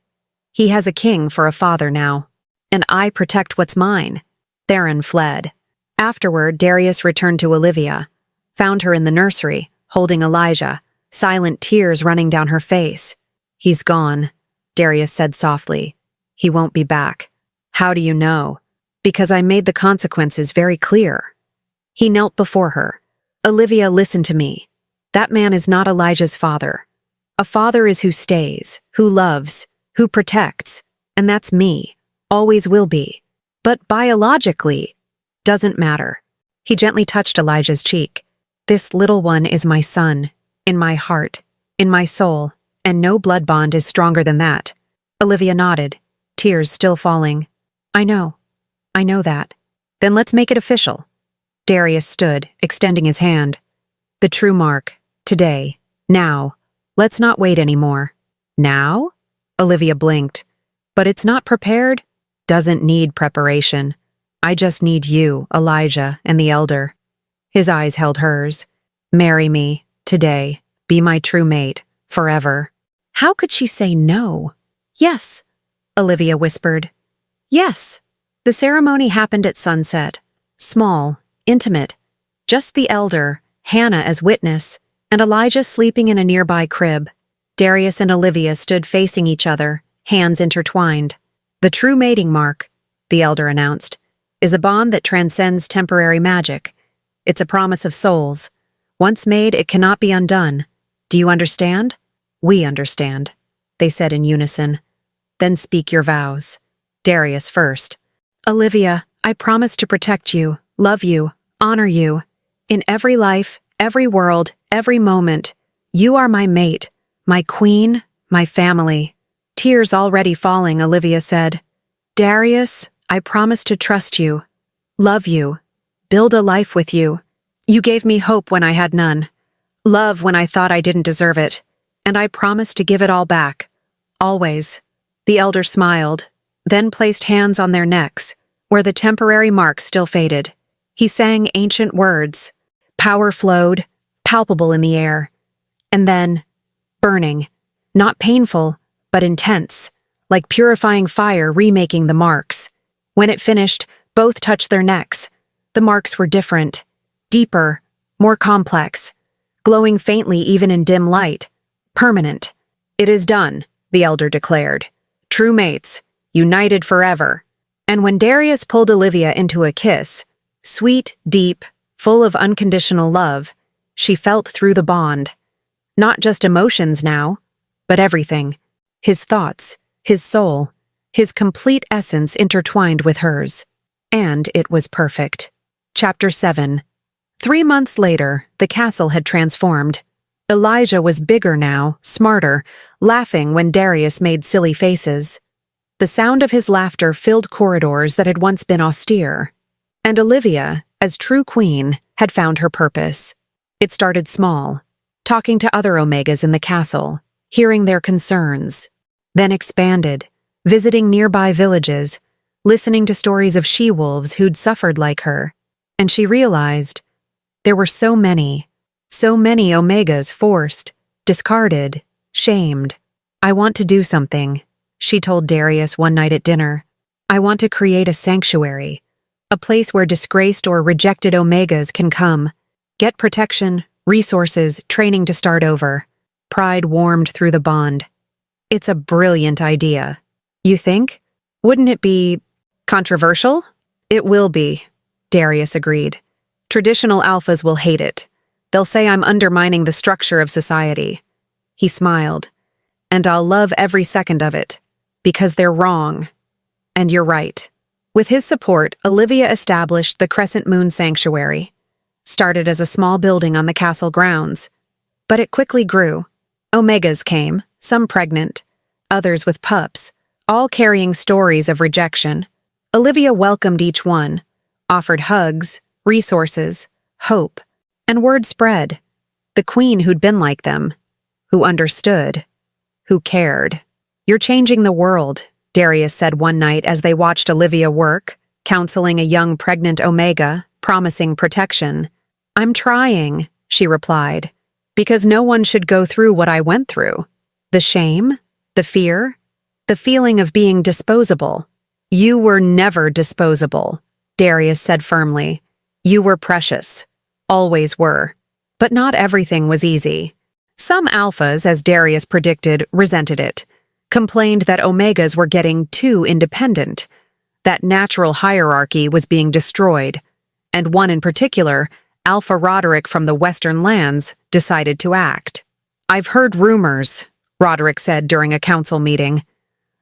he has a king for a father now, and I protect what's mine. Theron fled. Afterward, Darius returned to Olivia, found her in the nursery, holding Elijah, silent tears running down her face. He's gone, Darius said softly. He won't be back. How do you know? Because I made the consequences very clear. He knelt before her. Olivia, listen to me. That man is not Elijah's father. A father is who stays, who loves, who protects, and that's me, always will be. But biologically, doesn't matter. He gently touched Elijah's cheek. This little one is my son, in my heart, in my soul, and no blood bond is stronger than that. Olivia nodded, tears still falling. I know that. Then let's make it official. Darius stood, extending his hand. The true mark, today, now. Let's not wait anymore. Now? Olivia blinked. But it's not prepared? Doesn't need preparation. I just need you, Elijah, and the elder. His eyes held hers. Marry me, today. Be my true mate, forever. How could she say no? Yes, Olivia whispered. Yes. The ceremony happened at sunset. Small, intimate. Just the elder, Hannah as witness, and Elijah sleeping in a nearby crib. Darius and Olivia stood facing each other, hands intertwined. The true mating mark, the elder announced. is a bond that transcends temporary magic. It's a promise of souls. Once made, it cannot be undone. Do you understand? We understand, they said in unison. Then speak your vows. Darius first. Olivia, I promise to protect you, love you, honor you. In every life, every world, every moment, you are my mate, my queen, my family. Tears already falling, Olivia said. Darius, I promise to trust you, love you, build a life with you. You gave me hope when I had none, love when I thought I didn't deserve it, and I promise to give it all back, always. The elder smiled, then placed hands on their necks, where the temporary marks still faded. He sang ancient words. Power flowed, palpable in the air. And then, burning, not painful, but intense, like purifying fire remaking the marks. When it finished, both touched their necks. The marks were different, deeper, more complex, glowing faintly even in dim light. Permanent. It is done, the elder declared. True mates, united forever. And when Darius pulled Olivia into a kiss, sweet, deep, full of unconditional love, she felt through the bond. Not just emotions now, but everything. His thoughts, his soul, his complete essence intertwined with hers. And it was perfect. Chapter 7. 3 months later, the castle had transformed. Elijah was bigger now, smarter, laughing when Darius made silly faces. The sound of his laughter filled corridors that had once been austere. And Olivia, as true queen, had found her purpose. It started small, talking to other Omegas in the castle, hearing their concerns, then expanded, visiting nearby villages, listening to stories of she-wolves who'd suffered like her, and she realized there were so many Omegas forced, discarded, shamed. I want to do something, she told Darius one night at dinner. I want to create a sanctuary, a place where disgraced or rejected Omegas can come, get protection, resources, training to start over. Pride warmed through the bond. It's a brilliant idea. You think? Wouldn't it be controversial? It will be, Darius agreed. Traditional alphas will hate it. They'll say I'm undermining the structure of society. He smiled. And I'll love every second of it, because they're wrong. And you're right. With his support, Olivia established the Crescent Moon Sanctuary. Started as a small building on the castle grounds. But it quickly grew. Omegas came, some pregnant, others with pups, all carrying stories of rejection. Olivia welcomed each one, offered hugs, resources, hope, and word spread. The queen who'd been like them, who understood, who cared. You're changing the world, Darius said one night as they watched Olivia work, counseling a young pregnant Omega, promising protection. I'm trying, she replied, because no one should go through what I went through. The shame, the fear, the feeling of being disposable. You were never disposable, Darius said firmly. You were precious. Always were. But not everything was easy. Some alphas, as Darius predicted, resented it, complained that Omegas were getting too independent, that natural hierarchy was being destroyed, and one in particular, Alpha Roderick from the Western lands, decided to act. I've heard rumors, Roderick said during a council meeting,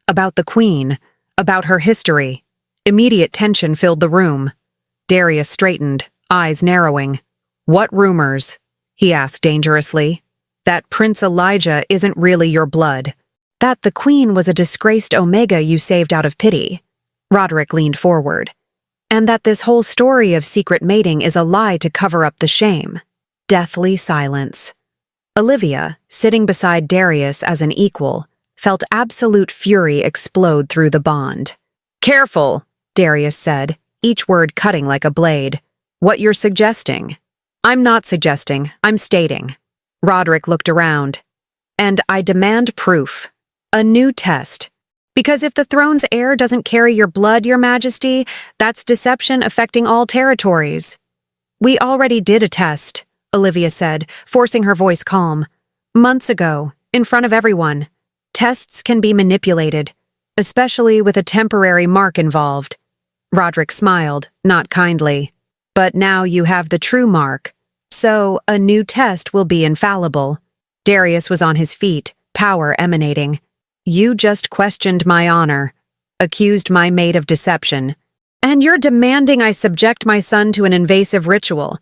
about the Queen, about her history. Immediate tension filled the room. Darius straightened, eyes narrowing. What rumors? He asked dangerously. That Prince Elijah isn't really your blood. That the Queen was a disgraced Omega you saved out of pity. Roderick leaned forward. And that this whole story of secret mating is a lie to cover up the shame. Deathly silence. Olivia, sitting beside Darius as an equal, felt absolute fury explode through the bond. Careful, Darius said, each word cutting like a blade. What you're suggesting? I'm not suggesting, I'm stating. Roderick looked around. And I demand proof. A new test. Because if the throne's heir doesn't carry your blood, Your Majesty, that's deception affecting all territories. We already did a test, Olivia said, forcing her voice calm. Months ago, in front of everyone. Tests can be manipulated, especially with a temporary mark involved. Roderick smiled, not kindly. But now you have the true mark. So, a new test will be infallible. Darius was on his feet, power emanating. You just questioned my honor, accused my maid of deception, and you're demanding I subject my son to an invasive ritual.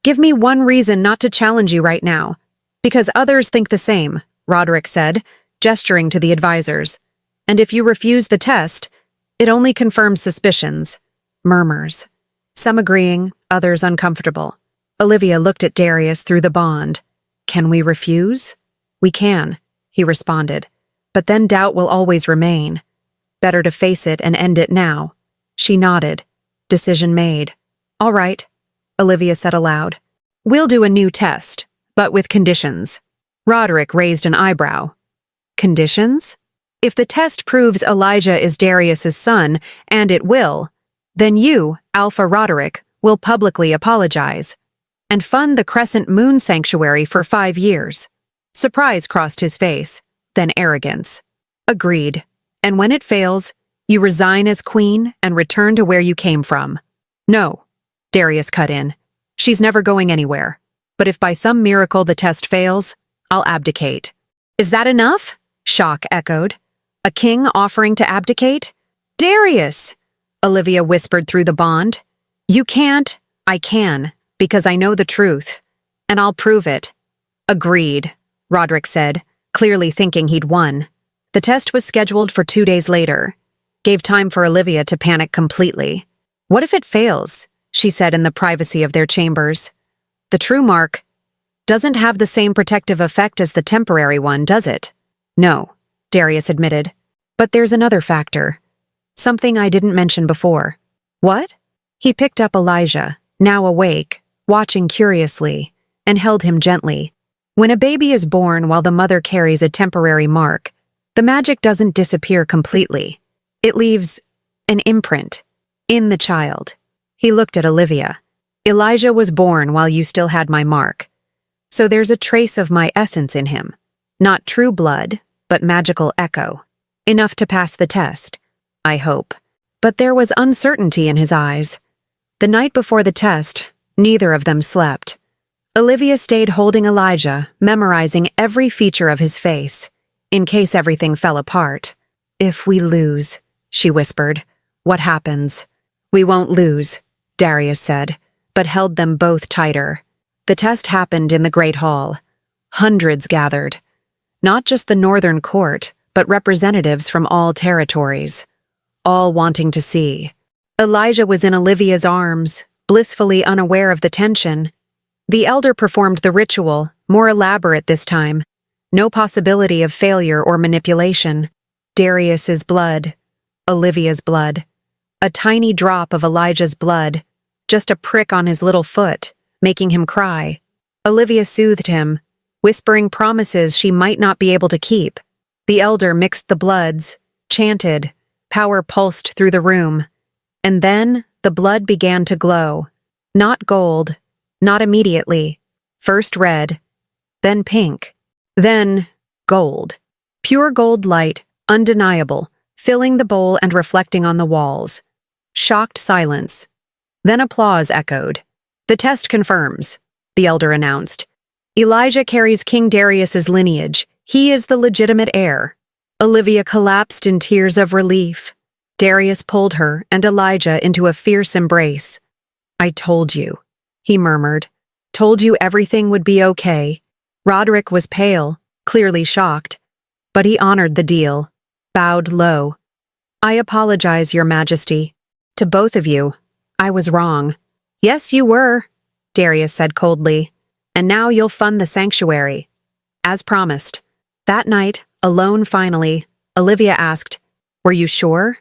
Give me one reason not to challenge you right now. Because others think the same, Roderick said, gesturing to the advisors. And if you refuse the test, it only confirms suspicions. Murmurs. Some agreeing, others uncomfortable. Olivia looked at Darius through the bond. Can we refuse? We can, he responded. But then doubt will always remain. Better to face it and end it now. She nodded. Decision made. All right, Olivia said aloud. We'll do a new test, but with conditions. Roderick raised an eyebrow. Conditions? If the test proves Elijah is Darius's son, and it will, then you, Alpha Roderick, will publicly apologize and fund the Crescent Moon Sanctuary for 5 years. Surprise crossed his face, then arrogance. Agreed. And when it fails, you resign as queen and return to where you came from. No, Darius cut in. She's never going anywhere. But if by some miracle the test fails, I'll abdicate. Is that enough? Shock echoed. A king offering to abdicate? Darius! Olivia whispered through the bond. You can't. I can, because I know the truth. And I'll prove it. Agreed, Roderick said, clearly thinking he'd won. The test was scheduled for 2 days later. Gave time for Olivia to panic completely. What if it fails? She said in the privacy of their chambers. The true mark doesn't have the same protective effect as the temporary one, does it? No, Darius admitted. But there's another factor. Something I didn't mention before. What? He picked up Elijah, now awake, watching curiously, and held him gently. When a baby is born while the mother carries a temporary mark, the magic doesn't disappear completely. It leaves an imprint in the child. He looked at Olivia. Elijah was born while you still had my mark. So there's a trace of my essence in him. Not true blood, but magical echo. Enough to pass the test, I hope. But there was uncertainty in his eyes. The night before the test, neither of them slept. Olivia stayed holding Elijah, memorizing every feature of his face, in case everything fell apart. If we lose, she whispered, what happens? We won't lose, Darius said, but held them both tighter. The test happened in the Great Hall. Hundreds gathered. Not just the Northern Court, but representatives from all territories. All wanting to see. Elijah was in Olivia's arms, blissfully unaware of the tension. The elder performed the ritual, more elaborate this time. No possibility of failure or manipulation. Darius's blood. Olivia's blood. A tiny drop of Elijah's blood. Just a prick on his little foot, making him cry. Olivia soothed him, whispering promises she might not be able to keep. The elder mixed the bloods, chanted. Power pulsed through the room. And then the blood began to glow. Not gold. Not immediately. First red. Then pink. Then gold. Pure gold light, undeniable, filling the bowl and reflecting on the walls. Shocked silence. Then applause echoed. The test confirms, the elder announced. Elijah carries King Darius's lineage. He is the legitimate heir. Olivia collapsed in tears of relief. Darius pulled her and Elijah into a fierce embrace. I told you, he murmured. Told you everything would be okay. Roderick was pale, clearly shocked. But he honored the deal, bowed low. I apologize, Your Majesty. To both of you, I was wrong. Yes, you were, Darius said coldly. And now you'll fund the sanctuary. As promised. That night, alone finally, Olivia asked, Were you sure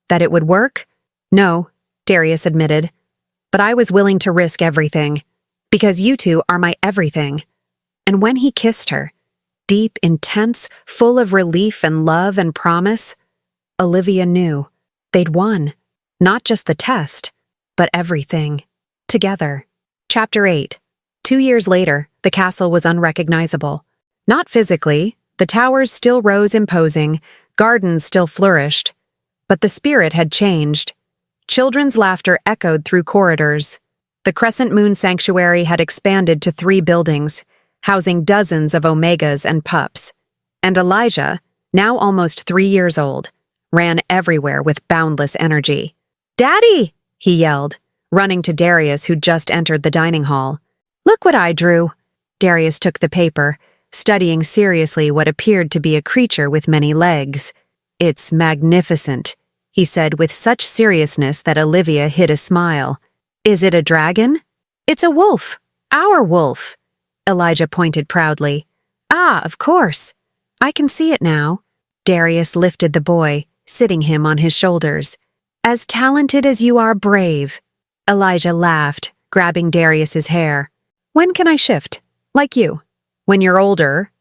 that it would work? No, Darius admitted. But I was willing to risk everything. Because you two are my everything. And when he kissed her, deep, intense, full of relief and love and promise, Olivia knew they'd won. Not just the test, but everything. Together. Chapter 8. 2 years later, the castle was unrecognizable. Not physically, the towers still rose imposing, gardens still flourished. But the spirit had changed. Children's laughter echoed through corridors. The Crescent Moon Sanctuary had expanded to 3 buildings, housing dozens of omegas and pups. And Elijah, now almost 3 years old, ran everywhere with boundless energy. "Daddy!" he yelled, running to Darius, who'd just entered the dining hall. "Look what I drew." Darius took the paper, studying seriously what appeared to be a creature with many legs. "It's magnificent," he said with such seriousness that Olivia hid a smile. "Is it a dragon?" "It's a wolf. Our wolf." Elijah pointed proudly. "Ah, of course. I can see it now." Darius lifted the boy, sitting him on his shoulders. "As talented as you are brave." Elijah laughed, grabbing Darius's hair. "When can I shift? Like you." "When you're older,"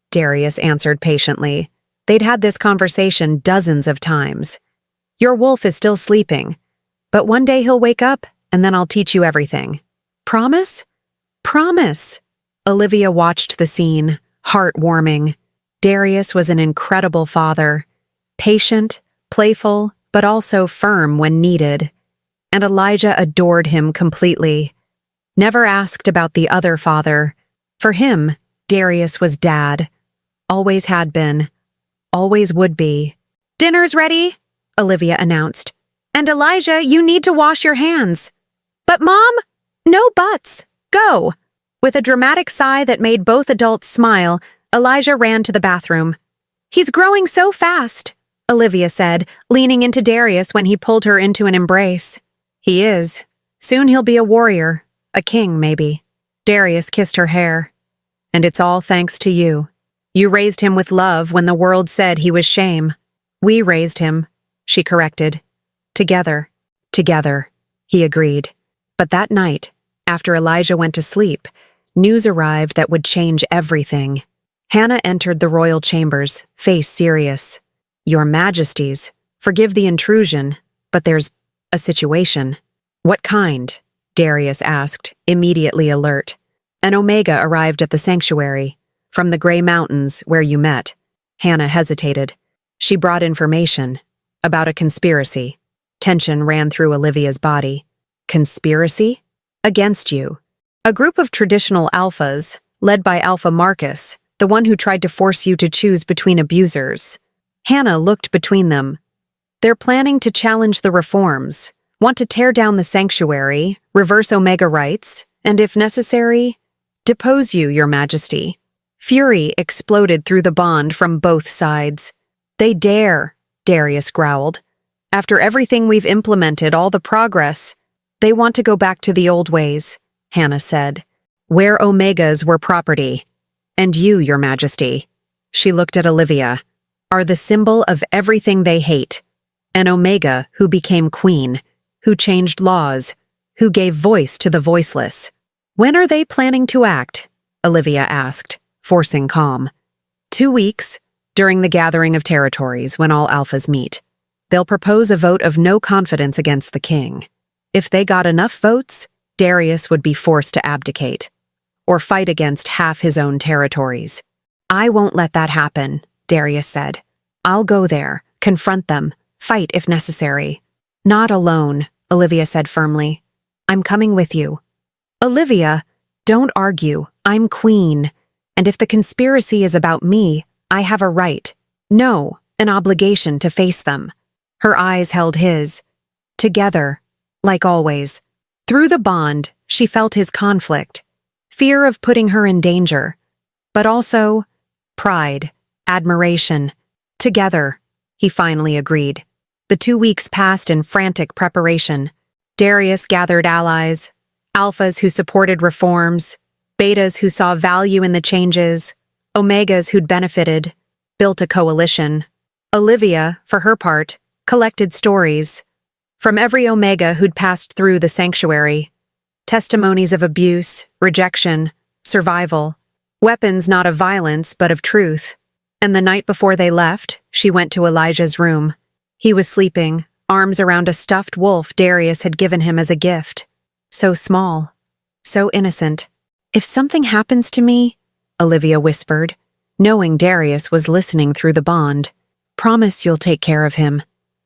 Darius answered patiently. They'd had this conversation dozens of times. "Your wolf is still sleeping, but one day he'll wake up, and then I'll teach you everything." "Promise?" "Promise." Olivia watched the scene, heart-warming. Darius was an incredible father, patient, playful, but also firm when needed. And Elijah adored him completely. Never asked about the other father. For him, Darius was dad. Always had been. Always would be. "Dinner's ready," Olivia announced. "And Elijah, you need to wash your hands." "But Mom, no buts. Go." With a dramatic sigh that made both adults smile, Elijah ran to the bathroom. "He's growing so fast," Olivia said, leaning into Darius when he pulled her into an embrace. "He is. Soon he'll be a warrior, a king, maybe." Darius kissed her hair. "And it's all thanks to you. You raised him with love when the world said he was shame." "We raised him," she corrected. "Together." "Together," he agreed. But that night, after Elijah went to sleep, news arrived that would change everything. Hannah entered the royal chambers, face serious. "Your Majesties, forgive the intrusion, but there's a situation." "What kind?" Darius asked, immediately alert. "An Omega arrived at the sanctuary, from the Grey Mountains where you met." Hannah hesitated. She brought information about a conspiracy. Tension ran through Olivia's body. "Conspiracy? Against you. A group of traditional alphas, led by Alpha Marcus, the one who tried to force you to choose between abusers." Hannah looked between them. "They're planning to challenge the reforms, want to tear down the sanctuary, reverse Omega rights, and if necessary, depose you, Your Majesty." Fury exploded through the bond from both sides. "They dare," Darius growled. "After everything we've implemented, all the progress, they want to go back to the old ways," Hannah said. "Where Omegas were property. And you, Your Majesty," she looked at Olivia, "are the symbol of everything they hate. An Omega who became queen, who changed laws, who gave voice to the voiceless." "When are they planning to act?" Olivia asked, forcing calm. 2 weeks, during the gathering of territories when all alphas meet. They'll propose a vote of no confidence against the king. If they got enough votes, Darius would be forced to abdicate, or fight against half his own territories. "I won't let that happen," Darius said. "I'll go there, confront them, fight if necessary." "Not alone," Olivia said firmly. "I'm coming with you." "Olivia, don't argue. I'm queen. And if the conspiracy is about me, I have a right, no, an obligation to face them." Her eyes held his. Together, like always. Through the bond, she felt his conflict. Fear of putting her in danger. But also, pride, admiration. Together, he finally agreed. The 2 weeks passed in frantic preparation. Darius gathered allies, alphas who supported reforms, betas who saw value in the changes, omegas who'd benefited, built a coalition. Olivia, for her part, collected stories from every omega who'd passed through the sanctuary. Testimonies of abuse, rejection, survival, weapons not of violence but of truth. And the night before they left, she went to Elijah's room. He was sleeping, arms around a stuffed wolf Darius had given him as a gift. So small, so innocent. "If something happens to me," Olivia whispered, knowing Darius was listening through the bond, "promise you'll take care of him,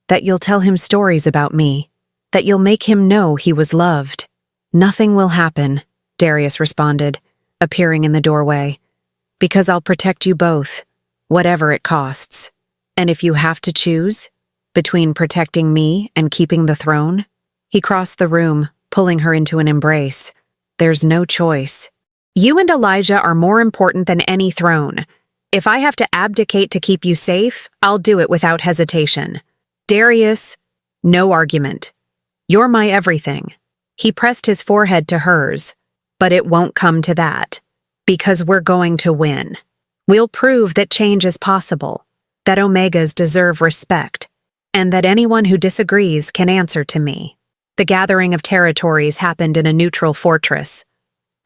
that you'll tell him stories about me." that you'll make him know he was loved. Nothing will happen, Darius responded, appearing in the doorway, because I'll protect you both, whatever it costs. And if you have to choose between protecting me and keeping the throne, he crossed the room, pulling her into an embrace. There's no choice. You and Elijah are more important than any throne. If I have to abdicate to keep you safe, I'll do it without hesitation. Darius, no argument. You're my everything. He pressed his forehead to hers, but it won't come to that, because we're going to win. We'll prove that change is possible, that Omegas deserve respect, and that anyone who disagrees can answer to me. The gathering of territories happened in a neutral fortress.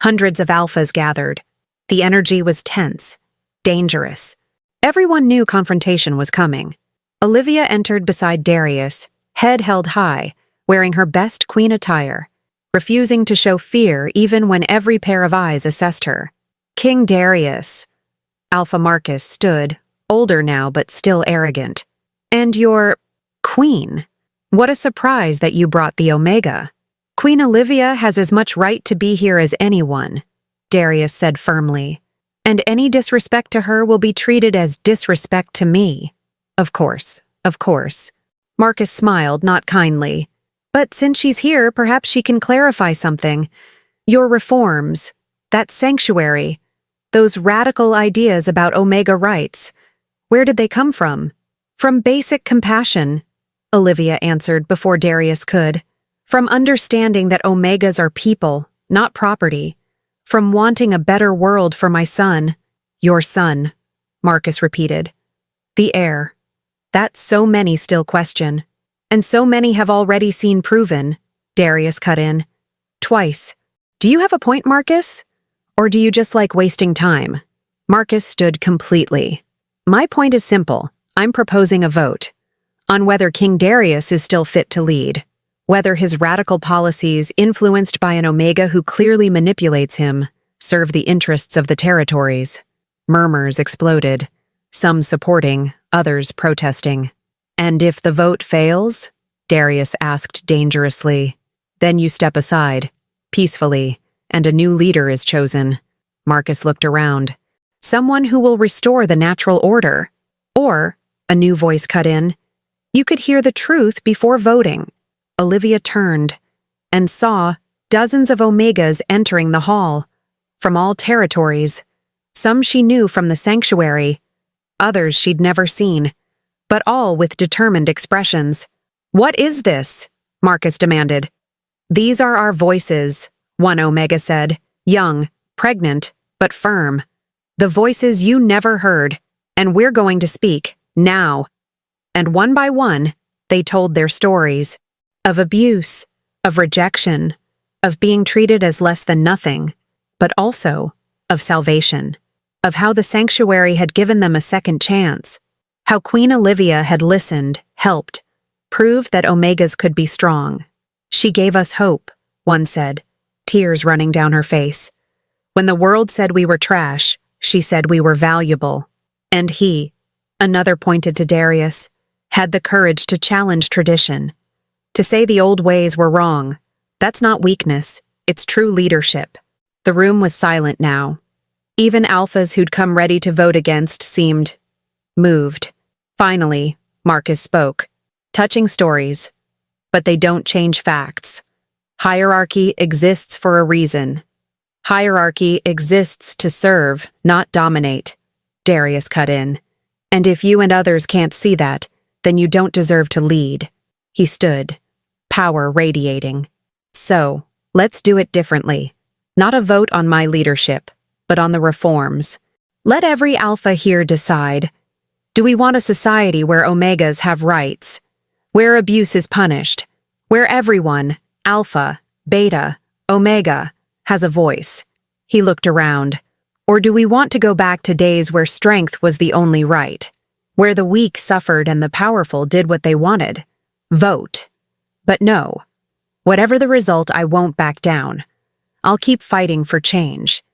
Hundreds of alphas gathered. The energy was tense, dangerous. Everyone knew confrontation was coming. Olivia entered beside Darius, head held high, wearing her best queen attire, refusing to show fear even when every pair of eyes assessed her. King Darius. Alpha Marcus stood, older now but still arrogant. And your queen. What a surprise that you brought the Omega. Queen Olivia has as much right to be here as anyone, Darius said firmly. And any disrespect to her will be treated as disrespect to me. Of course, of course. Marcus smiled, not kindly. But since she's here, perhaps she can clarify something. Your reforms, that sanctuary, those radical ideas about Omega rights, where did they come from? From basic compassion, Olivia answered before Darius could. From understanding that Omegas are people, not property. From wanting a better world for my son. Your son, Marcus repeated. The heir. That so many still question. And so many have already seen proven, Darius cut in. Twice. Do you have a point, Marcus? Or do you just like wasting time? Marcus stood completely. My point is simple. I'm proposing a vote on whether King Darius is still fit to lead, whether his radical policies, influenced by an Omega who clearly manipulates him, serve the interests of the territories. Murmurs exploded, some supporting, others protesting. And if the vote fails, Darius asked dangerously, then you step aside, peacefully, and a new leader is chosen. Marcus looked around. Someone who will restore the natural order. Or, a new voice cut in, you could hear the truth before voting. Olivia turned and saw dozens of Omegas entering the hall, from all territories. Some she knew from the sanctuary, others she'd never seen, but all with determined expressions. What is this? Marcus demanded. These are our voices, one Omega said, young, pregnant, but firm. The voices you never heard, and we're going to speak, now. And one by one, they told their stories. Of abuse, of rejection, of being treated as less than nothing, but also of salvation, of how the sanctuary had given them a second chance, how Queen Olivia had listened, helped, proved that Omegas could be strong. She gave us hope, one said, tears running down her face. When the world said we were trash, she said we were valuable. And he, another pointed to Darius, had the courage to challenge tradition. To say the old ways were wrong, that's not weakness, it's true leadership. The room was silent now. Even alphas who'd come ready to vote against seemed moved. Finally, Marcus spoke, touching stories. But they don't change facts. Hierarchy exists for a reason. Hierarchy exists to serve, not dominate, Darius cut in. And if you and others can't see that, then you don't deserve to lead. He stood, power radiating. So, let's do it differently. Not a vote on my leadership, but on the reforms. Let every alpha here decide. Do we want a society where Omegas have rights? Where abuse is punished? Where everyone, alpha, beta, Omega, has a voice? He looked around. Or do we want to go back to days where strength was the only right? Where the weak suffered and the powerful did what they wanted? Vote. But no. Whatever the result, I won't back down. I'll keep fighting for change.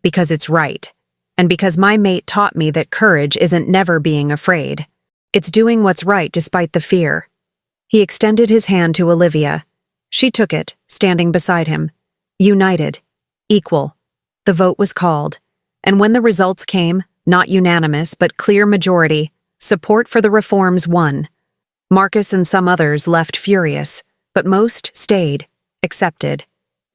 Because it's right. And because my mate taught me that courage isn't never being afraid. It's doing what's right despite the fear. He extended his hand to Olivia, She took it, standing beside him. United. Equal. The vote was called. And when the results came, not unanimous but clear majority, support for the reforms won. Marcus and some others left furious, but most stayed, accepted.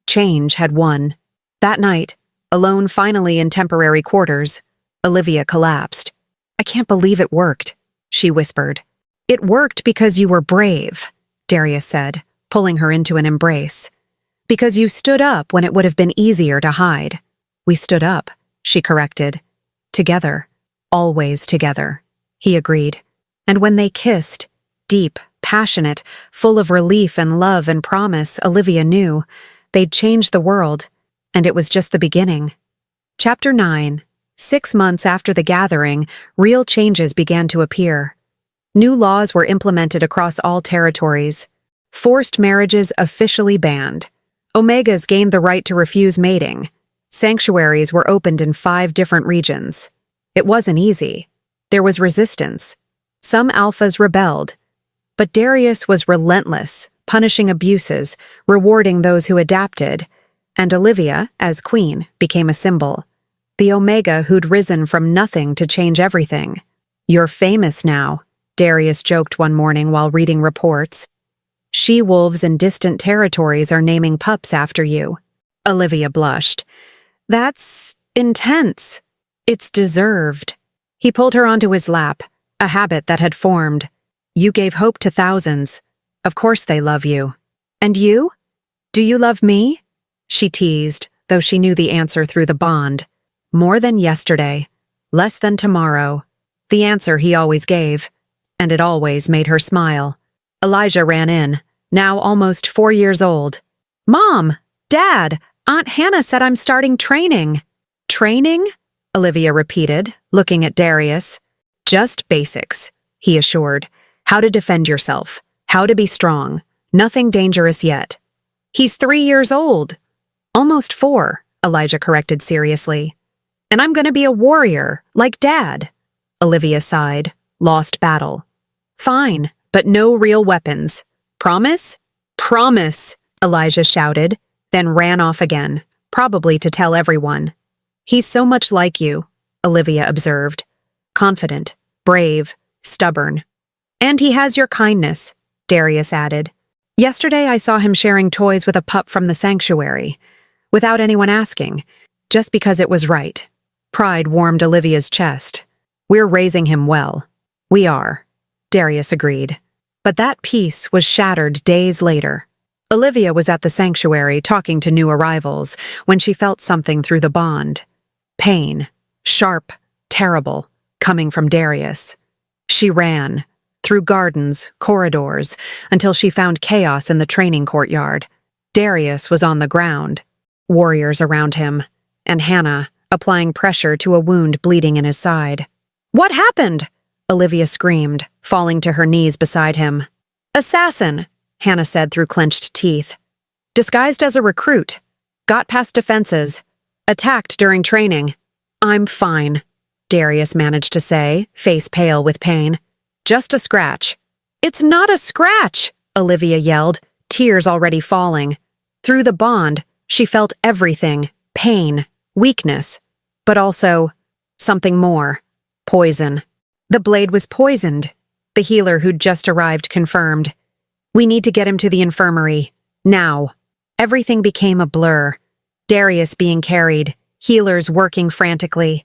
Change had won. That night, alone finally in temporary quarters, Olivia collapsed. "I can't believe it worked," she whispered. "It worked because you were brave," Darius said, pulling her into an embrace. "Because you stood up when it would have been easier to hide." "We stood up," she corrected. "Together. Always together," he agreed. And when they kissed, deep, passionate, full of relief and love and promise, Olivia knew they'd change the world, and it was just the beginning. Chapter 9. 6 months after the gathering, real changes began to appear. New laws were implemented across all territories. Forced marriages officially banned. Omegas gained the right to refuse mating. Sanctuaries were opened in 5 different regions. It wasn't easy. There was resistance. Some alphas rebelled. But Darius was relentless, punishing abuses, rewarding those who adapted, and Olivia, as queen, became a symbol. The Omega who'd risen from nothing to change everything. "You're famous now," Darius joked one morning while reading reports. "She-wolves in distant territories are naming pups after you." Olivia blushed. "That's intense." "It's deserved." He pulled her onto his lap, a habit that had formed. "You gave hope to thousands. Of course they love you." "And you? Do you love me?" she teased, though she knew the answer through the bond. "More than yesterday. Less than tomorrow." The answer he always gave, and it always made her smile. Elijah ran in, now almost 4 years old. "Mom! Dad! Aunt Hannah said I'm starting training." "Training?" Olivia repeated, looking at Darius. "Just basics," he assured. "How to defend yourself. How to be strong. Nothing dangerous yet." "He's 3 years old." "Almost 4, Elijah corrected seriously. "And I'm gonna be a warrior, like Dad." Olivia sighed. Lost battle. "Fine, but no real weapons. Promise?" "Promise," Elijah shouted, then ran off again, probably to tell everyone. "He's so much like you," Olivia observed. "Confident, brave, stubborn. And he has your kindness," Darius added. "Yesterday I saw him sharing toys with a pup from the sanctuary, without anyone asking, just because it was right." Pride warmed Olivia's chest. "We're raising him well." "We are," Darius agreed. But that peace was shattered days later. Olivia was at the sanctuary talking to new arrivals when she felt something through the bond. Pain, sharp, terrible, coming from Darius. She ran, through gardens, corridors, until she found chaos in the training courtyard. Darius was on the ground, warriors around him, and Hannah applying pressure to a wound bleeding in his side. "What happened?" Olivia screamed, falling to her knees beside him. "Assassin," Hannah said through clenched teeth. "Disguised as a recruit. Got past defenses. Attacked during training." "I'm fine," Darius managed to say, face pale with pain. "Just a scratch." "It's not a scratch," Olivia yelled, tears already falling. Through the bond, she felt everything, pain, weakness, but also something more, poison. The blade was poisoned, the healer who'd just arrived confirmed. "We need to get him to the infirmary, now." Everything became a blur. Darius being carried, healers working frantically.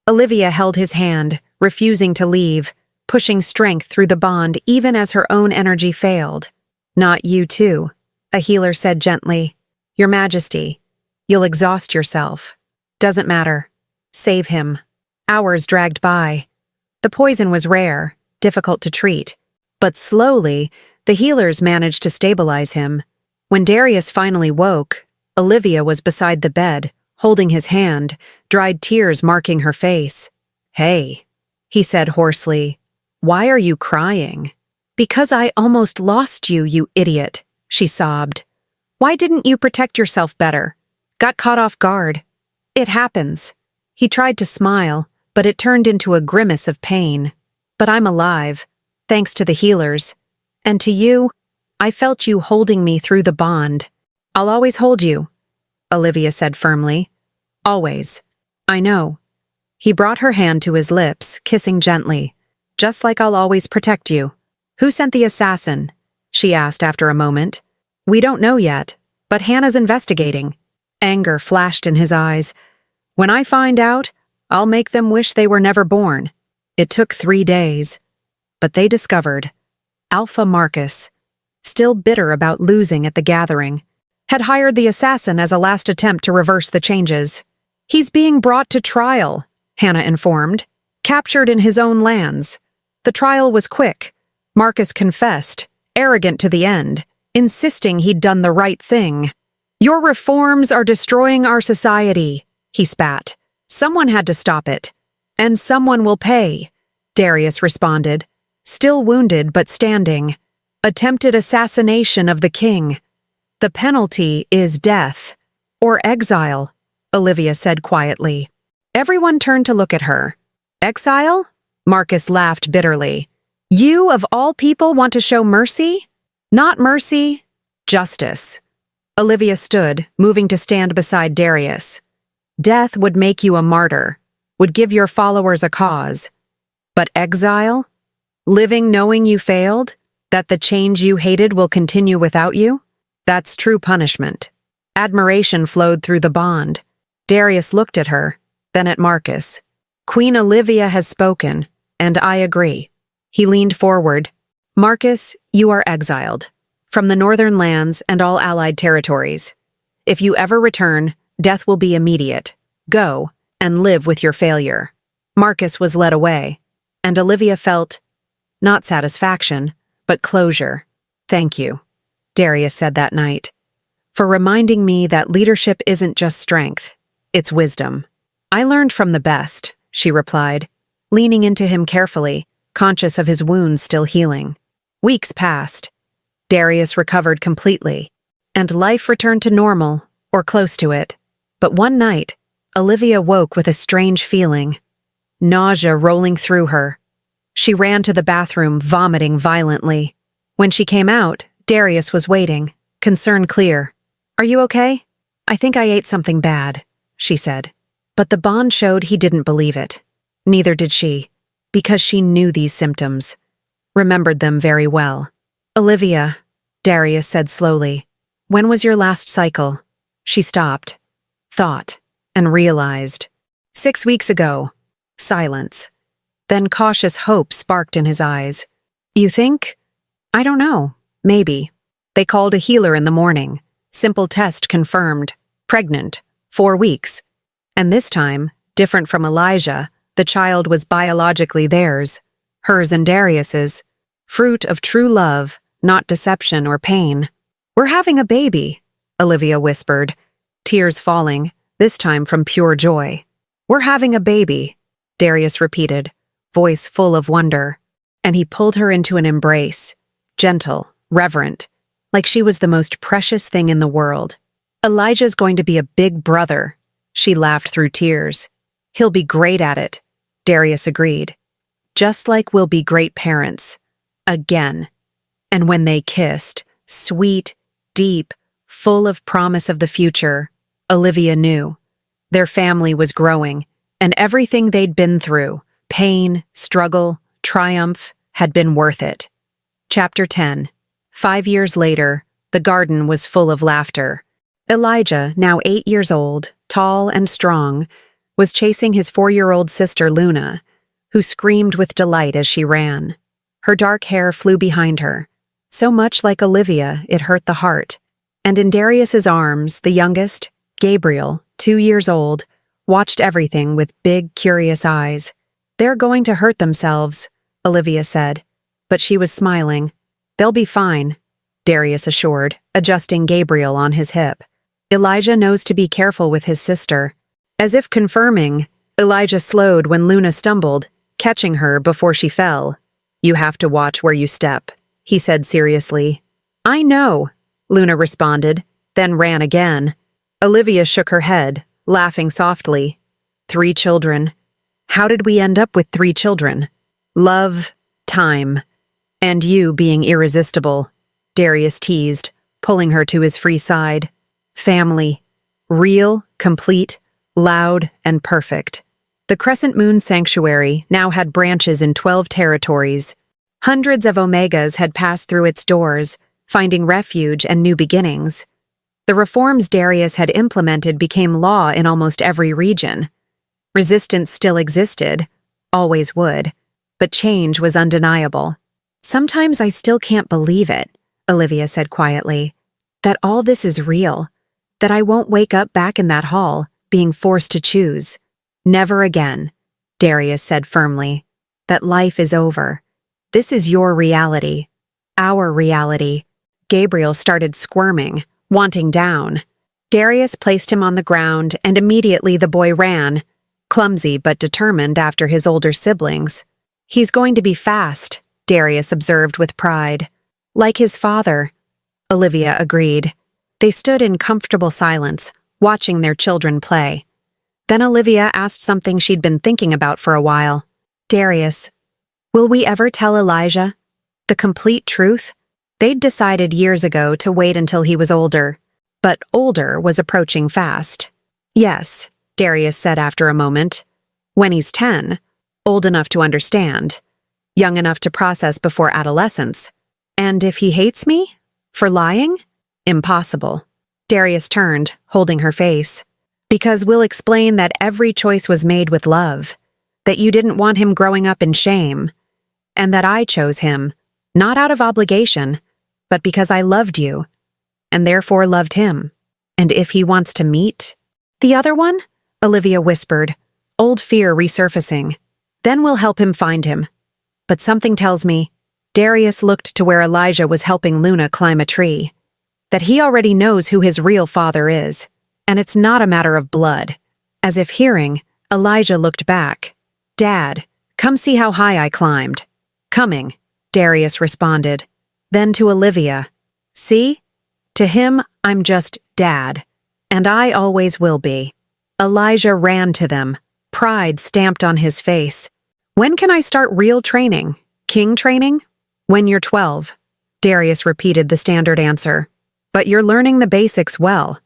Olivia held his hand, refusing to leave, pushing strength through the bond even as her own energy failed. "Not you too," a healer said gently. "Your Majesty, you'll exhaust yourself. Doesn't matter. Save him." Hours dragged by. The poison was rare, difficult to treat, but slowly, the healers managed to stabilize him. When Darius finally woke, Olivia was beside the bed, holding his hand, dried tears marking her face. "Hey," he said hoarsely, "why are you crying?" "Because I almost lost you, you idiot," she sobbed. "Why didn't you protect yourself better? Got caught off guard." "It happens." He tried to smile, but it turned into a grimace of pain. "But I'm alive, thanks to the healers. And to you, I felt you holding me through the bond. I'll always hold you, Olivia said firmly. Always. I know. He brought her hand to his lips, kissing gently. Just like I'll always protect you. Who sent the assassin? She asked after a moment. We don't know yet, but Hannah's investigating. Anger flashed in his eyes. When I find out, I'll make them wish they were never born. It took 3 days. But they discovered Alpha Marcus, still bitter about losing at the gathering, had hired the assassin as a last attempt to reverse the changes. He's being brought to trial, Hannah informed, captured in his own lands. The trial was quick. Marcus confessed, arrogant to the end, insisting he'd done the right thing. Your reforms are destroying our society, he spat. Someone had to stop it. And someone will pay, Darius responded, still wounded but standing. Attempted assassination of the king. The penalty is death. Or exile, Olivia said quietly. Everyone turned to look at her. Exile? Marcus laughed bitterly. You, of all people, want to show mercy? Not mercy, justice. Olivia stood, moving to stand beside Darius. Death would make you a martyr, would give your followers a cause. But exile? Living knowing you failed? That the change you hated will continue without you? That's true punishment. Admiration flowed through the bond. Darius looked at her, then at Marcus. Queen Olivia has spoken, and I agree. He leaned forward. Marcus, you are exiled. From the northern lands and all allied territories. If you ever return, death will be immediate. Go, and live with your failure. Marcus was led away, and Olivia felt, not satisfaction, but closure. Thank you, Darius said that night, for reminding me that leadership isn't just strength, it's wisdom. I learned from the best, she replied, leaning into him carefully, conscious of his wounds still healing. Weeks passed. Darius recovered completely, and life returned to normal, or close to it. But one night, Olivia woke with a strange feeling, nausea rolling through her. She ran to the bathroom, vomiting violently. When she came out, Darius was waiting, concern clear. Are you okay? I think I ate something bad, she said. But the bond showed he didn't believe it. Neither did she, because she knew these symptoms, remembered them very well. Olivia, Darius said slowly, when was your last cycle? She stopped, thought, and realized. 6 weeks ago. Silence. Then cautious hope sparked in his eyes. You think? I don't know. Maybe. They called a healer in the morning. Simple test confirmed. Pregnant. 4 weeks. And this time, different from Elijah, the child was biologically theirs. Hers and Darius's. Fruit of true love, not deception or pain. We're having a baby, Olivia whispered, tears falling, this time from pure joy. We're having a baby, Darius repeated, voice full of wonder, and he pulled her into an embrace, gentle, reverent, like she was the most precious thing in the world. Elijah's going to be a big brother, she laughed through tears. He'll be great at it, Darius agreed. Just like we'll be great parents. Again. And when they kissed, sweet, deep, full of promise of the future, Olivia knew. Their family was growing, and everything they'd been through, pain, struggle, triumph, had been worth it. Chapter 10. 5 years later, the garden was full of laughter. Elijah, now 8 years old, tall and strong, was chasing his 4-year-old sister Luna, who screamed with delight as she ran. Her dark hair flew behind her, so much like Olivia it hurt the heart. And in Darius's arms, the youngest, Gabriel, 2 years old, watched everything with big, curious eyes. They're going to hurt themselves, Olivia said, but she was smiling. They'll be fine, Darius assured, adjusting Gabriel on his hip. Elijah knows to be careful with his sister. As if confirming, Elijah slowed when Luna stumbled, catching her before she fell. You have to watch where you step, he said seriously. I know, Luna responded, then ran again. Olivia shook her head, laughing softly. 3 children. How did we end up with 3 children? Love, time, and you being irresistible, Darius teased, pulling her to his free side. Family. Real, complete, loud, and perfect. The Crescent Moon Sanctuary now had branches in 12 territories. Hundreds of Omegas had passed through its doors, finding refuge and new beginnings. The reforms Darius had implemented became law in almost every region. Resistance still existed, always would, but change was undeniable. Sometimes I still can't believe it, Olivia said quietly, that all this is real, that I won't wake up back in that hall, being forced to choose. Never again, Darius said firmly, that life is over. This is your reality, our reality. Gabriel started squirming, wanting down. Darius placed him on the ground, and immediately the boy ran, clumsy but determined after his older siblings. He's going to be fast, Darius observed with pride. Like his father, Olivia agreed. They stood in comfortable silence, watching their children play. Then Olivia asked something she'd been thinking about for a while. Darius, will we ever tell Elijah the complete truth? They'd decided years ago to wait until he was older, but older was approaching fast. Yes, Darius said after a moment. When he's 10, old enough to understand, young enough to process before adolescence. And if he hates me? For lying? Impossible. Darius turned, holding her face. Because we'll explain that every choice was made with love, that you didn't want him growing up in shame, and that I chose him, not out of obligation, but because I loved you, and therefore loved him. And if he wants to meet the other one, Olivia whispered, old fear resurfacing. Then we'll help him find him. But something tells me, Darius looked to where Elijah was helping Luna climb a tree, that he already knows who his real father is, and it's not a matter of blood. As if hearing, Elijah looked back. Dad, come see how high I climbed. Coming, Darius responded. Then to Olivia, see? To him, I'm just Dad, and I always will be. Elijah ran to them, pride stamped on his face. When can I start real training? King training? When you're 12. Darius repeated the standard answer. But you're learning the basics well.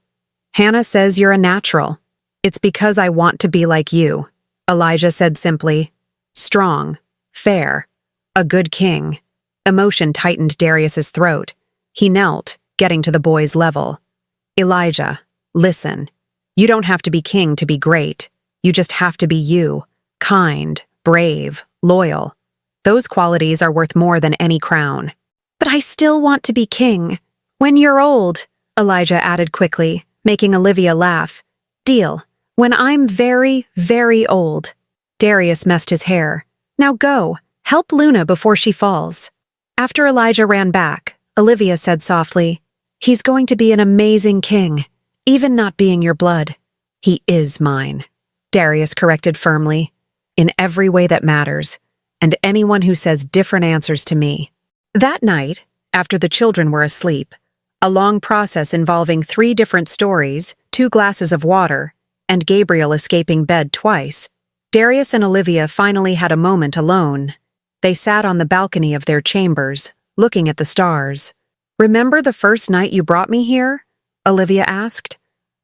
Hannah says you're a natural. It's because I want to be like you, Elijah said simply. Strong, fair, a good king. Emotion tightened Darius's throat. He knelt, getting to the boy's level. Elijah, listen. You don't have to be king to be great. You just have to be you. Kind, brave, loyal. Those qualities are worth more than any crown. But I still want to be king. When you're old, Elijah added quickly, making Olivia laugh. Deal. When I'm very, very old. Darius messed his hair. Now go. Help Luna before she falls. After Elijah ran back, Olivia said softly, he's going to be an amazing king, even not being your blood. He is mine, Darius corrected firmly, in every way that matters, and anyone who says different answers to me. That night, after the children were asleep, a long process involving 3 different stories, 2 glasses of water, and Gabriel escaping bed twice, Darius and Olivia finally had a moment alone. They sat on the balcony of their chambers, looking at the stars. Remember the first night you brought me here? Olivia asked.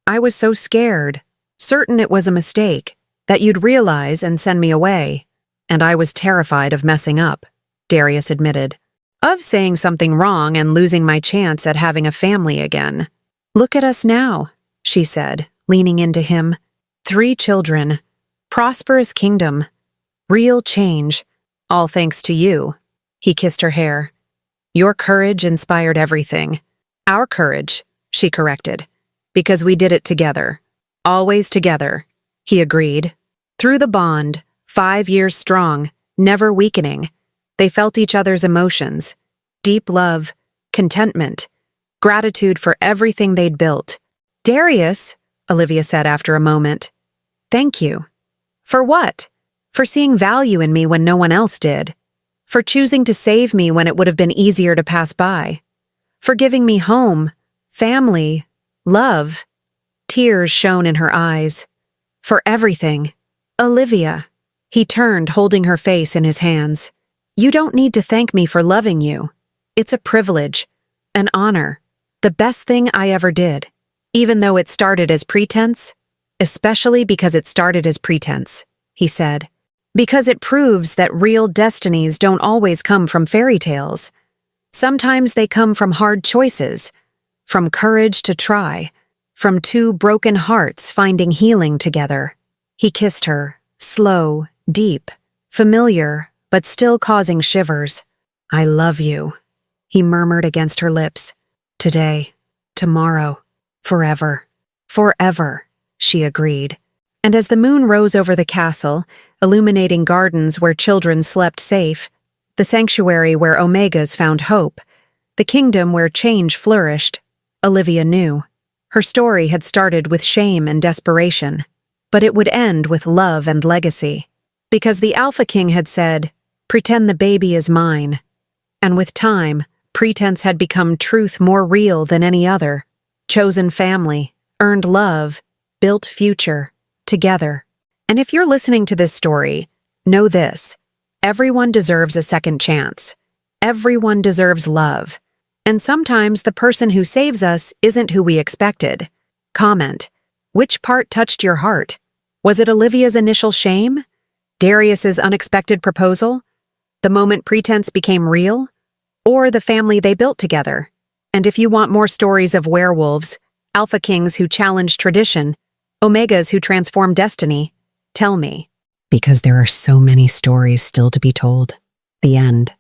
I was so scared, certain it was a mistake, that you'd realize and send me away. And I was terrified of messing up, Darius admitted. Of saying something wrong and losing my chance at having a family again. Look at us now, she said, leaning into him. 3 children. Prosperous kingdom. Real change. All thanks to you. He kissed her hair. Your courage inspired everything. Our courage, she corrected. Because we did it together. Always together, he agreed. Through the bond, 5 years strong, never weakening, they felt each other's emotions. Deep love, contentment, gratitude for everything they'd built. Darius, Olivia said after a moment. Thank you. For what? For seeing value in me when no one else did. For choosing to save me when it would have been easier to pass by. For giving me home, family, love. Tears shone in her eyes. For everything. Olivia. He turned, holding her face in his hands. You don't need to thank me for loving you. It's a privilege. An honor. The best thing I ever did. Even though it started as pretense. Especially because it started as pretense, he said. Because it proves that real destinies don't always come from fairy tales. Sometimes they come from hard choices, from courage to try, from two broken hearts finding healing together. He kissed her, slow, deep, familiar, but still causing shivers. I love you, he murmured against her lips. Today, tomorrow, forever, forever, she agreed. And as the moon rose over the castle, illuminating gardens where children slept safe, the sanctuary where omegas found hope, the kingdom where change flourished, Olivia knew. Her story had started with shame and desperation, but it would end with love and legacy. Because the Alpha King had said, "Pretend the baby is mine." And with time, pretense had become truth more real than any other. Chosen family, earned love, built future, together. And if you're listening to this story, know this. Everyone deserves a second chance. Everyone deserves love. And sometimes the person who saves us isn't who we expected. Comment. Which part touched your heart? Was it Olivia's initial shame? Darius's unexpected proposal? The moment pretense became real? Or the family they built together? And if you want more stories of werewolves, Alpha Kings who challenge tradition, Omegas who transform destiny, tell me. Because there are so many stories still to be told. The end.